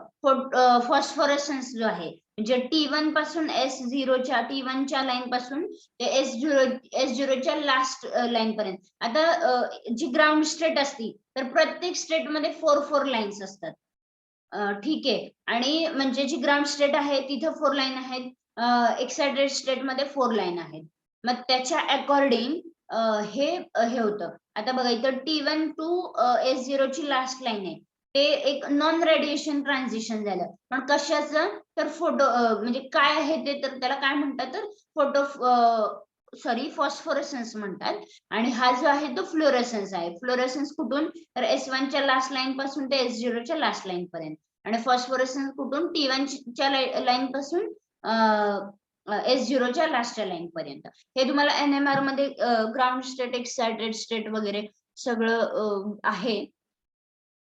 S1: फॉस्फोरेसन्स जो आहे म्हणजे T1 पासून T1 च्या लाईन पासून ते S0 च्या लास्ट लाईन पर्यंत. आता जी ग्राउंड स्टेट असती तर प्रत्येक स्टेट मध्ये 4 लाईन्स असतात. ठीक आहे, आणि म्हणजे जी ग्राउंड स्टेट आहे तिथं 4 लाईन आहेत, एक्सायटेड स्टेट मध्ये 4 लाईन आहेत. मग त्याच्या अकॉर्डिंग हे होतं. आता बघा इथं T1 टू S0 ची लास्ट लाईन आहे ते एक नॉन रेडिएशन ट्रान्झिशन झालं. पण कशाचं तर फोटो म्हणजे काय आहे ते तर त्याला काय म्हणतात तर फॉस्फोरेसन्स म्हणतात. आणि हा जो आहे तो फ्लोरेसन्स आहे. फ्लोरेसन्स कुठून तर S1 च्या लास्ट लाईन पासून ते S0 च्या लास्ट लाईन पर्यंत. आणि फॉस्फोरेसन्स कुठून T1 च्या लाईन पासून S0 च्या लास्टच्या लाईन पर्यंत. हे तुम्हाला NMR मध्ये ग्राउंड स्टेट, एक्सायटेड स्टेट वगैरे सगळं आहे.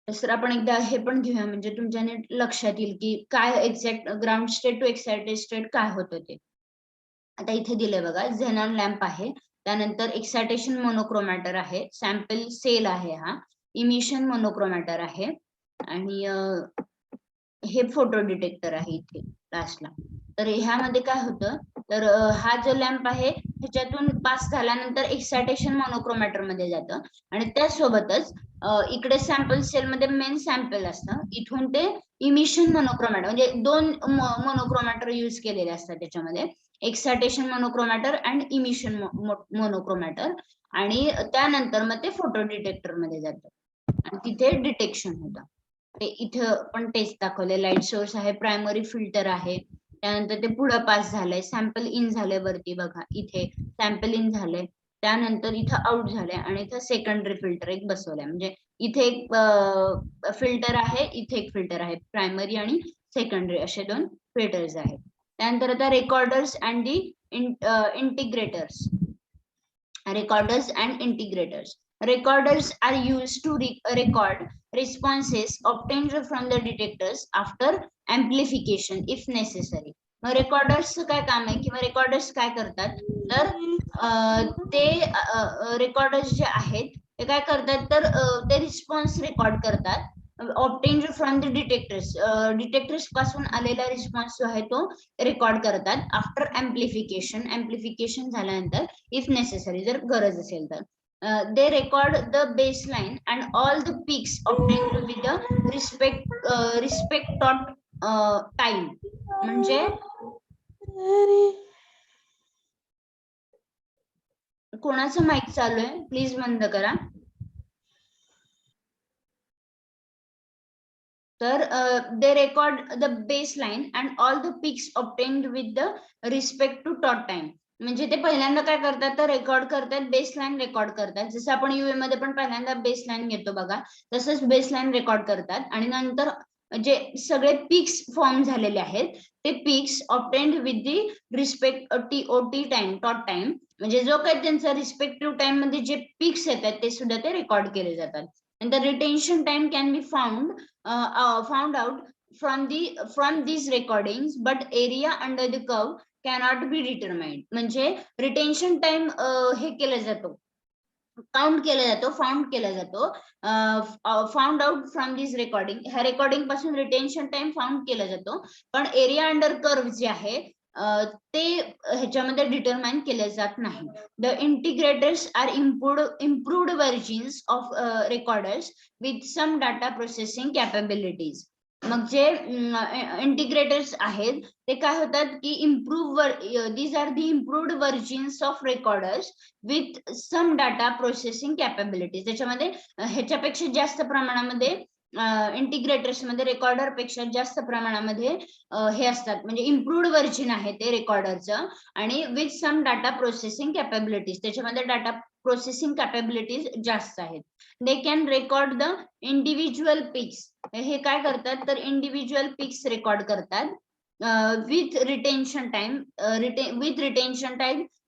S1: तर आपण एकदा हे पण घेऊया म्हणजे तुमच्या लक्षात येईल की काय exact ground state to excited state काय होतं ते. आता इथे दिलंय बघा, झेनॉन लॅम्प आहे, त्यानंतर एक्सायटेशन मोनोक्रोमॅटर आहे, सॅम्पल सेल आहे, हा इमिशन मोनोक्रोमॅटर आहे, आणि हे फोटो डिटेक्टर आहे इथे लास्टला. तर ह्यामध्ये काय होतं, तर हा जो लॅम्प आहे ह्याच्यातून पास झाल्यानंतर एक्सायटेशन मोनोक्रोमॅटर मध्ये जातं, आणि त्यासोबतच इकडे सॅम्पल सेल मध्ये मेन सॅम्पल असतं, इथून ते इमिशन मोनोक्रोमॅटर, म्हणजे दोन मोनोक्रोमॅटर युज केलेले असतात त्याच्यामध्ये, एक्सायटेशन मोनोक्रोमॅटर अँड इमिशन मोनोक्रोमॅटर, आणि त्यानंतर मग ते फोटो डिटेक्टर मध्ये जातं आणि तिथे डिटेक्शन होतं. ते इथं पण टेस्ट दाखवले, लाईट सोर्स आहे, प्रायमरी फिल्टर आहे, त्यानंतर ते पुढे पास झालंय, सॅम्पल इन झालंय वरती बघा, इथे सॅम्पल इन झालंय, त्यानंतर इथं आउट झालंय, आणि इथं सेकंडरी फिल्टर एक बसवलंय, म्हणजे इथे एक फिल्टर आहे, इथे एक फिल्टर आहे, प्रायमरी आणि सेकंडरी असे दोन फिल्टर्स आहेत. त्यानंतर आता recorders and the integrators. Recorders and integrators. Recorders are used to record responses obtained from the detectors after amplification if necessary. मग रेकॉर्डर्स काय काम आहे किंवा रेकॉर्डर्स काय करतात, तर ते रेकॉर्डर्स जे आहेत ते काय करतात, तर ते रिस्पॉन्स रेकॉर्ड करतात obtained from the detectors. Detectors पासून आलेला रिस्पॉन्स जो आहे तो रेकॉर्ड करतात आफ्टर एम्प्लिफिकेशन झाल्यानंतर, इफ नेसेसरी जर गरज असेल तर. They record the baseline and all the peaks obtained with the respect dot time. म्हणजे कोणाचं माईक चालू आहे, प्लीज बंद करा. तर they record the baseline and all the peaks obtained with the respect to tot time. म्हणजे ते पहिल्यांदा काय करतात, तर रेकॉर्ड करतात, बेसलाईन रेकॉर्ड करतात, जसं आपण युए मध्ये पण पहिल्यांदा बेसलाईन घेतो बघा, तसंच बेसलाईन रेकॉर्ड करतात, आणि नंतर जे सगळे पिक्स फॉर्म झालेले आहेत ते पिक्स obtained with the respect TOT time, टॉट टाइम, म्हणजे जो काही त्यांचा रिस्पेक्टिव्ह टाइम मध्ये जे पिक्स येतात ते सुद्धा ते रेकॉर्ड केले जातात. And the retention time can be found out from these recordings, but area under the curve cannot be determined. म्हणजे रिटेन्शन टाइम हे केलं जातो, काउंट केला जातो, फाउंड केला जातो, found out from this recording, ह्या रेकॉर्डिंग पासून रिटेन्शन टाइम फाउंड केला जातो, पण एरिया अंडर कर्व जे आहे ते ह्याच्यामध्ये डिटरमाइन केले जात नाही. The integrators are improved versions of recorders with some data processing capabilities. मग जे इंटिग्रेटर्स आहेत ते काय होतात की these are the improved versions of recorders with some data processing capabilities. त्याच्यामध्ये ह्याच्यापेक्षा जास्त प्रमाणामध्ये इंटिग्रेटर्स मध्ये रेकॉर्डर पेक्षा जास्त प्रमाणामध्ये हे असतात, म्हणजे इम्प्रूव्ड व्हर्जन आहे ते रेकॉर्डरचं, आणि with some data processing capabilities, त्याच्यामध्ये डाटा प्रोसेसिंग कॅपेबिलिटीज जास्त आहेत. They can record the individual peaks. हे काय करतात, तर इंडिव्हिज्युअल पिक्स रेकॉर्ड करतात with retention time,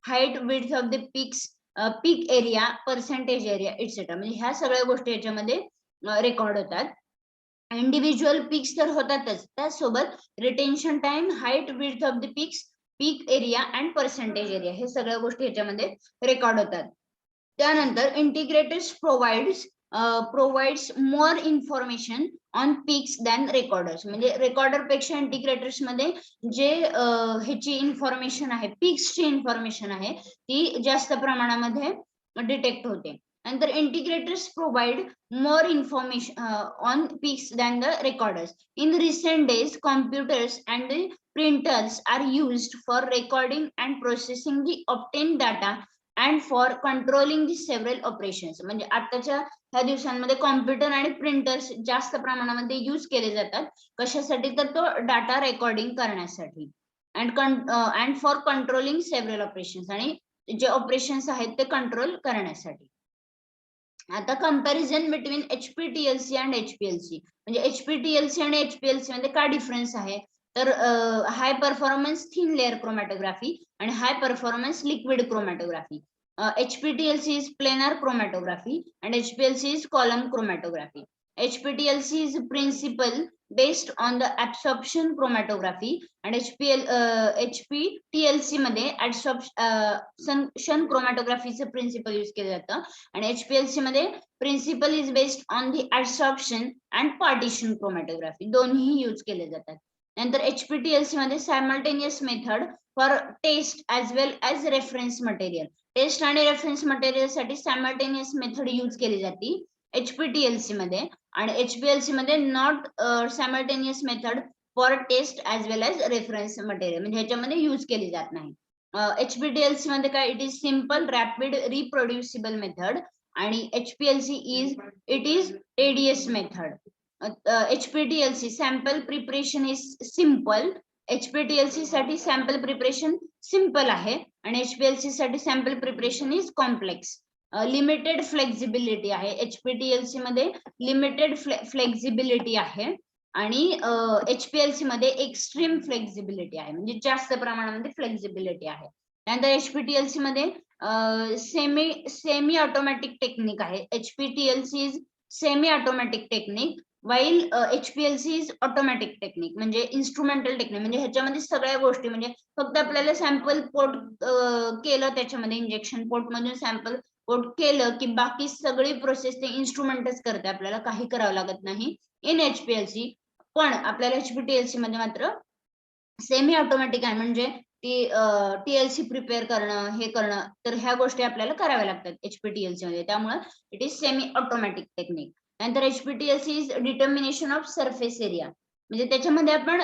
S1: height, width of the peaks, peak area, percentage area etcetera, म्हणजे ह्या सगळ्या गोष्टी याच्यामध्ये रेकॉर्ड होतात. इंडिव्हिज्युअल पिक्स तर होतातच, त्यासोबत retention time, height, width of the peaks, peak area and percentage area, हे सगळ्या गोष्टी याच्यामध्ये रेकॉर्ड होतात. त्यानंतर इंटिग्रेटर्स प्रोव्हाइड्स मोर इन्फॉर्मेशन ऑन पिक्स दॅन रेकॉर्डर्स. म्हणजे रेकॉर्डर पेक्षा इंटिग्रेटर्स मध्ये जे ह्याची इन्फॉर्मेशन आहे, पिक्सची इन्फॉर्मेशन आहे, ती जास्त प्रमाणामध्ये डिटेक्ट होते. नंतर इंटिग्रेटर्स provide more information on peaks than the recorders. In recent days, computers and the printers are used for recording and processing the obtained data and for controlling the several operations. म्हणजे आताच्या ह्या दिवसांमध्ये computer आणि printers जास्त प्रमाणामध्ये use केले जातात, कशासाठी, तर तो डाटा रेकॉर्डिंग करण्यासाठी, and for controlling several operations, आणि जे ऑपरेशन्स आहेत ते कंट्रोल करण्यासाठी. आता comparison between HPTLC and HPLC. म्हणजे HPTLC आणि HPLC मध्ये काय डिफरन्स आहे, तर high performance thin layer chromatography आणि high performance liquid chromatography. HPTLC is planar chromatography and HPLC is column chromatography. HPTLC is a principle based on the absorption chromatography and HPTLC मध्ये absorption chromatographyचं principle use केलं जातं आणि HPLC मध्ये principle is based on the absorption and partition chromatography दोन्ही use केले जातात. नंतर HPTLC मध्ये simultaneous method for test as well as reference material. Test आणि रेफरन्स मटेरियल साठी सायमल्टेनियस मेथड यूज केली जाते HPTLC मध्ये आणि HPLC मध्ये not simultaneous method for test as well as reference material म्हणजे ह्याच्यामध्ये यूज केली जात नाही. HPTLC मध्ये काय it is simple rapid reproducible method आणि HPLC it is tedious method. HPTLC sample preparation is simple. HPTLC साठी सॅम्पल प्रिपरेशन सिम्पल आहे आणि HPLC साठी sample preparation is complex. Limited flexibility आहे HPTLC मध्ये लिमिटेड फ्लेक्झिबिलिटी आहे आणि HPLC मध्ये एक्स्ट्रीम फ्लेक्झिबिलिटी आहे म्हणजे जास्त प्रमाणामध्ये फ्लेक्झिबिलिटी आहे. त्यानंतर HPTLC मध्ये सेमी ऑटोमॅटिक टेक्निक आहे. HPTLC is semi automatic technique while HPLC is automatic technique म्हणजे इन्स्ट्रुमेंटल टेक्निक म्हणजे ह्याच्यामध्ये सगळ्या गोष्टी म्हणजे फक्त आपल्याला सॅम्पल पोट केलं त्याच्यामध्ये इंजेक्शन पोट मधून सॅम्पल पोट केलं की बाकी सगळी प्रोसेस ते इन्स्ट्रुमेंटच करते आपल्याला काही करावं लागत नाही इन HPLC. पण आपल्याला HPTLC मध्ये मात्र सेमी ऑटोमॅटिक आहे म्हणजे ती TLC प्रिपेअर करणं हे करणं तर ह्या गोष्टी आपल्याला कराव्या लागतात HPTLC मध्ये त्यामुळे it is semi automatic technique. नंतर HPTLC is determination of surface area म्हणजे त्याच्यामध्ये आपण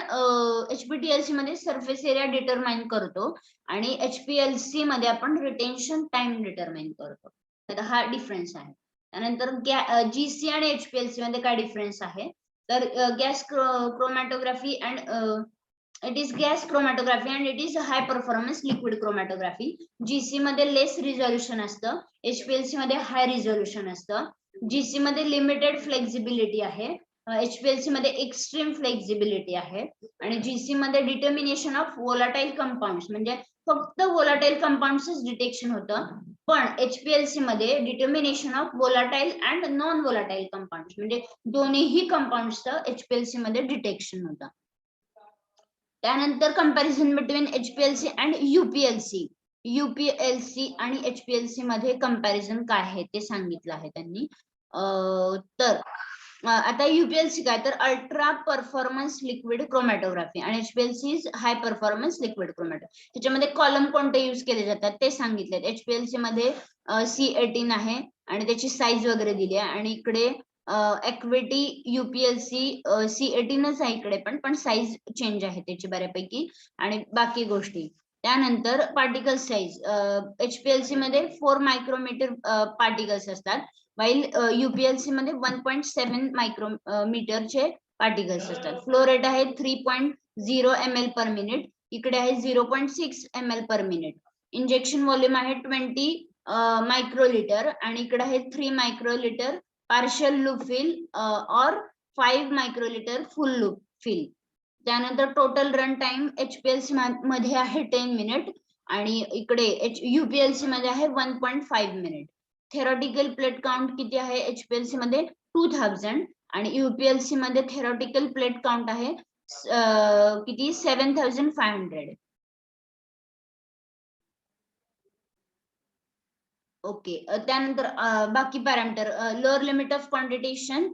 S1: HPTLC मध्ये सरफेस एरिया डिटरमाइन करतो आणि HPLC मध्ये आपण रिटेन्शन टाइम डिटरमाइन करतो. तर हा डिफरन्स आहे. त्यानंतर GC आणि HPLC मध्ये काय डिफरन्स आहे तर gas chromatography and it is gas chromatography and it is hi performance liquid chromatography. GC मध्ये लेस रिझोल्युशन असतं HPLC मध्ये हाय रिझोल्युशन असतं. GC मध्ये लिमिटेड फ्लेक्झिबिलिटी आहे HPLC मध्ये एक्स्ट्रीम फ्लेक्झिबिलिटी आहे आणि GC मध्ये डिटर्मिनेशन ऑफ वोलाटाईल कंपाऊंड्स म्हणजे फक्त वोलाटाईल कंपाऊंड्सच डिटेक्शन होतं पण HPLC मध्ये determination of volatile and non volatile compounds म्हणजे दोन्हीही कंपाऊंड्सचं HPLC मध्ये डिटेक्शन होतं. त्यानंतर comparison between HPLC and UPLC. UPLC आणि HPLC मध्ये कंपॅरिझन काय आहे ते सांगितलं आहे त्यांनी. तर आता UPLC काय तर अल्ट्रा परफॉर्मन्स लिक्विड क्रोमॅटोग्राफी आणि HPLC is hi performance liquid chromatography. त्याच्यामध्ये कॉलम कोणते यूज केले जातात ते सांगितले. HPLC मध्ये C18 आहे आणि त्याची साईज वगैरे दिली आहे आणि इकडे एक्विटी UPLC C18च आहे इकडे पण साईज चेंज आहे त्याची बऱ्यापैकी आणि बाकी गोष्टी. त्यानंतर पार्टिकल साईज HPLC मध्ये 4 मायक्रोमीटर पार्टिकल्स असतात वाईल UPLC मध्ये 1.7 मायक्रोमीटरचे पार्टिकल्स असतात. फ्लो रेट आहे 3.0 ml पर मिनिट इकडे आहे 0.6 ml per minute. Injection volume आहे 20 मायक्रोलिटर आणि इकडे आहे 3 मायक्रोलिटर पार्शियल लूप फिल और 5 मायक्रोलिटर फुल लूप फिल. त्यानंतर टोटल रन टाइम HPLC मध्ये आहे 10 मिनिट आणि इकडे UPLC मध्ये आहे 1.5 मिनिट. थेरॉटिकल प्लेट काउंट किती आहे HPLC मध्ये 2000 आणि UPLC मध्ये थेरॉटिकल प्लेट काउंट आहे किती 7500. ओके. त्यानंतर बाकी parameter lower limit of quantitation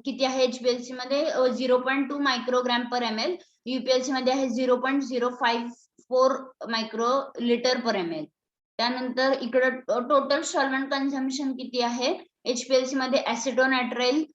S1: किती आहे HPLC मध्ये 0.2 मायक्रोग्राम पर ml. UPLC मध्ये आहे 0.054 मायक्रो लिटर पर ml. त्यानंतर इकडे टोटल सॉल्व्हेंट कन्झम्पशन किती आहे HPLC मध्ये ऍसिटोनायट्राइल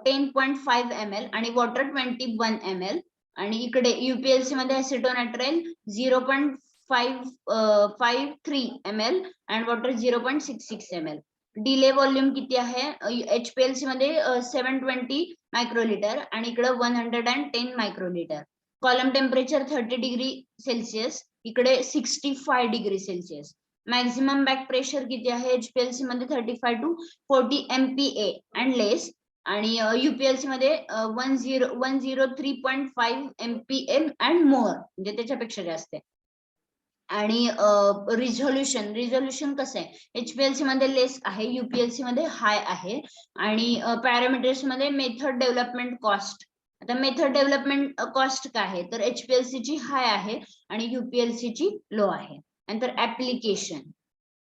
S1: 10.5 ml आणि वॉटर 21 ml आणि इकडे UPLC मध्ये ऍसिटोनायट्राइल 0.553 ml and water 0.66 ml. Delay volume किती आहे HPLC मध्ये 720 मायक्रोलिटर आणि इकडे 110 मायक्रोलिटर. कॉलम टेम्परेचर 30 डिग्री सेल्सिअस इकडे 65 degree Celsius. Maximum back pressure किती आहे HPLC मध्ये 35 to 40 MPa अँड लेस आणि UPLC मध्ये 103.5 MPa अँड मोर म्हणजे त्याच्यापेक्षा जास्त आहे. आणि रिझोल्युशन कसं आहे, HPLC मध्ये लेस आहे, UPLC मध्ये हाय आहे. आणि पॅरामीटर्स मध्ये मेथड डेव्हलपमेंट कॉस्ट. आता मेथड डेव्हलपमेंट कॉस्ट काय आहे, तर HPLC ची हाय आहे आणि UPLC ची लो आहे. नंतर application.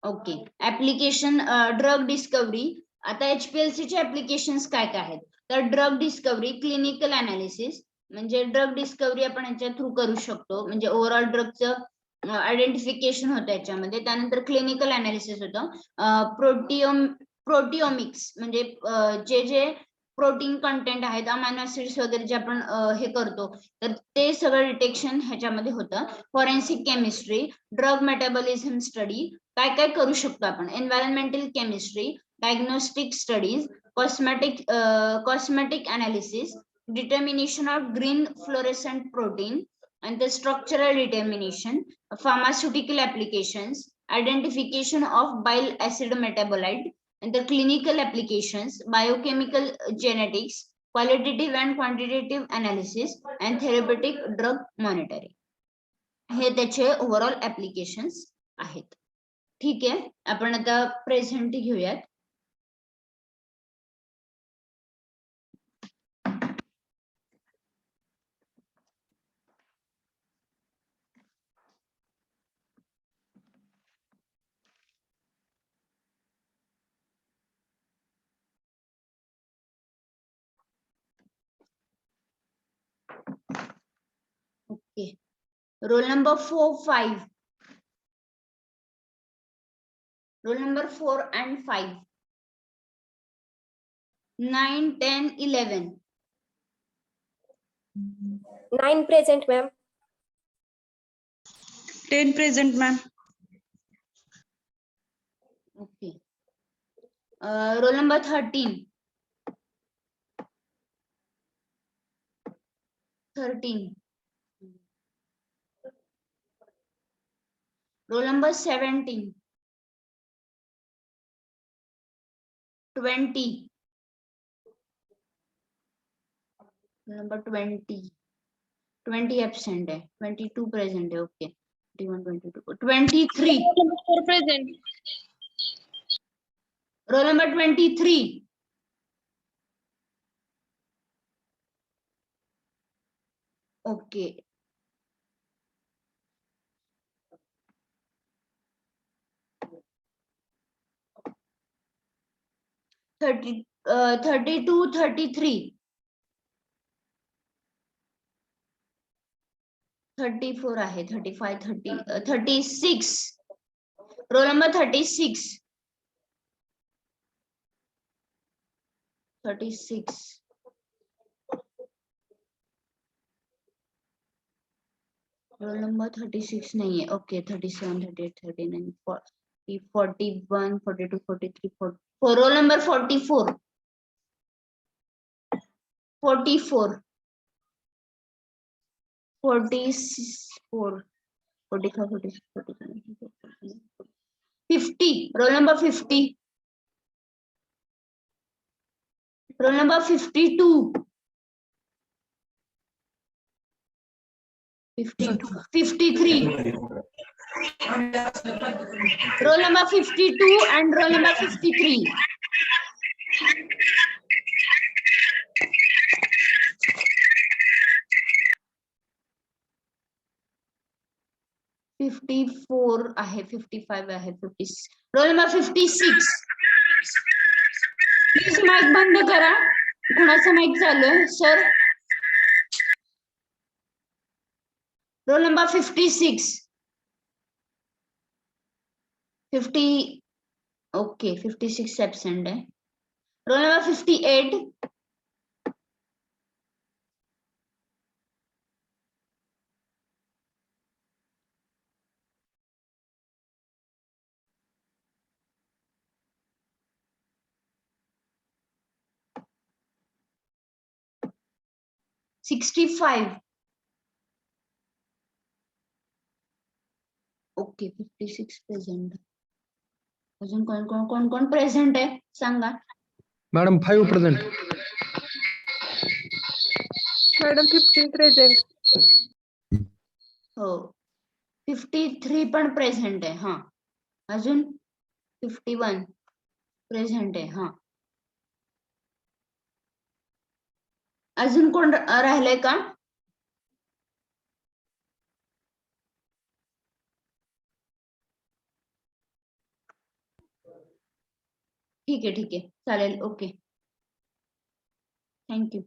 S1: Okay, application drug discovery. आता HPLC चे ऍप्लिकेशन्स काय काय आहेत, तर ड्रग डिस्कवरी, क्लिनिकल अनालिसिस, म्हणजे ड्रग डिस्कवरी आपण याच्या थ्रू करू शकतो, म्हणजे ओव्हरऑल ड्रगचं आयडेंटिफिकेशन होतं याच्यामध्ये. त्यानंतर क्लिनिकल अनालिसिस होतं. प्रोटिओमिक्स म्हणजे जे जे प्रोटीन कंटेंट आहेत, अमायनो ऍसिड्स वगैरे जे आपण हे करतो, तर ते सगळं डिटेक्शन ह्याच्यामध्ये होतं. Forensic chemistry, drug metabolism study, काय काय करू शकतो आपण, environmental chemistry, diagnostic studies, cosmetic analysis, determination of green fluorescent protein, and the structural determination, pharmaceutical applications, identification of bile acid metabolite, and the clinical applications, biochemical genetics, qualitative and quantitative analysis, and therapeutic drug monitoring. हे त्याचे overall applications आहेत. ठीक आहे, आपण आता present घेऊयात. Okay, roll number 4, 5. Roll number 4 and 5. 9, 10, 11.
S3: 9 present, ma'am.
S4: 10 present, ma'am.
S1: Okay. Roll number 13. 13. Roll number 17. 20. Roll number 20. 20 absent है, 22 present है. Okay. 21, 22, 23.
S3: Present.
S1: Roll number 23. Okay. 32, 33. 34 आहे, 35, 30, 36. Roll number 36. 36. Roll number 36 नहीं है. Okay, 37, 38, 39, 40, 41, 42, 43, 44. Roll number 44. 44. 44. 45, 46, 47, 50. Roll number 50. Roll number 52. 52. 53. Roll number 52 and roll number 53. 54 आहे, 55 आहे, 50. Role number 56. Please mic बंद करा, कुणाचा माईक चालू आहे sir? Roll number 56. 50. Okay, 56 absent है. Roll number 58. Okay, 56 present. अजून कोण कोण कोण कोण प्रेझेंट आहे सांगा.
S5: Madam 5 present.
S3: Madam 15 present.
S1: हो, 53 पण प्रेझेंट आहे. हा, अजून 51 प्रेझेंट आहे. हा, अजून कोण राहिलंय का? ठीक आहे, ठीक आहे, चालेल. Okay, thank you.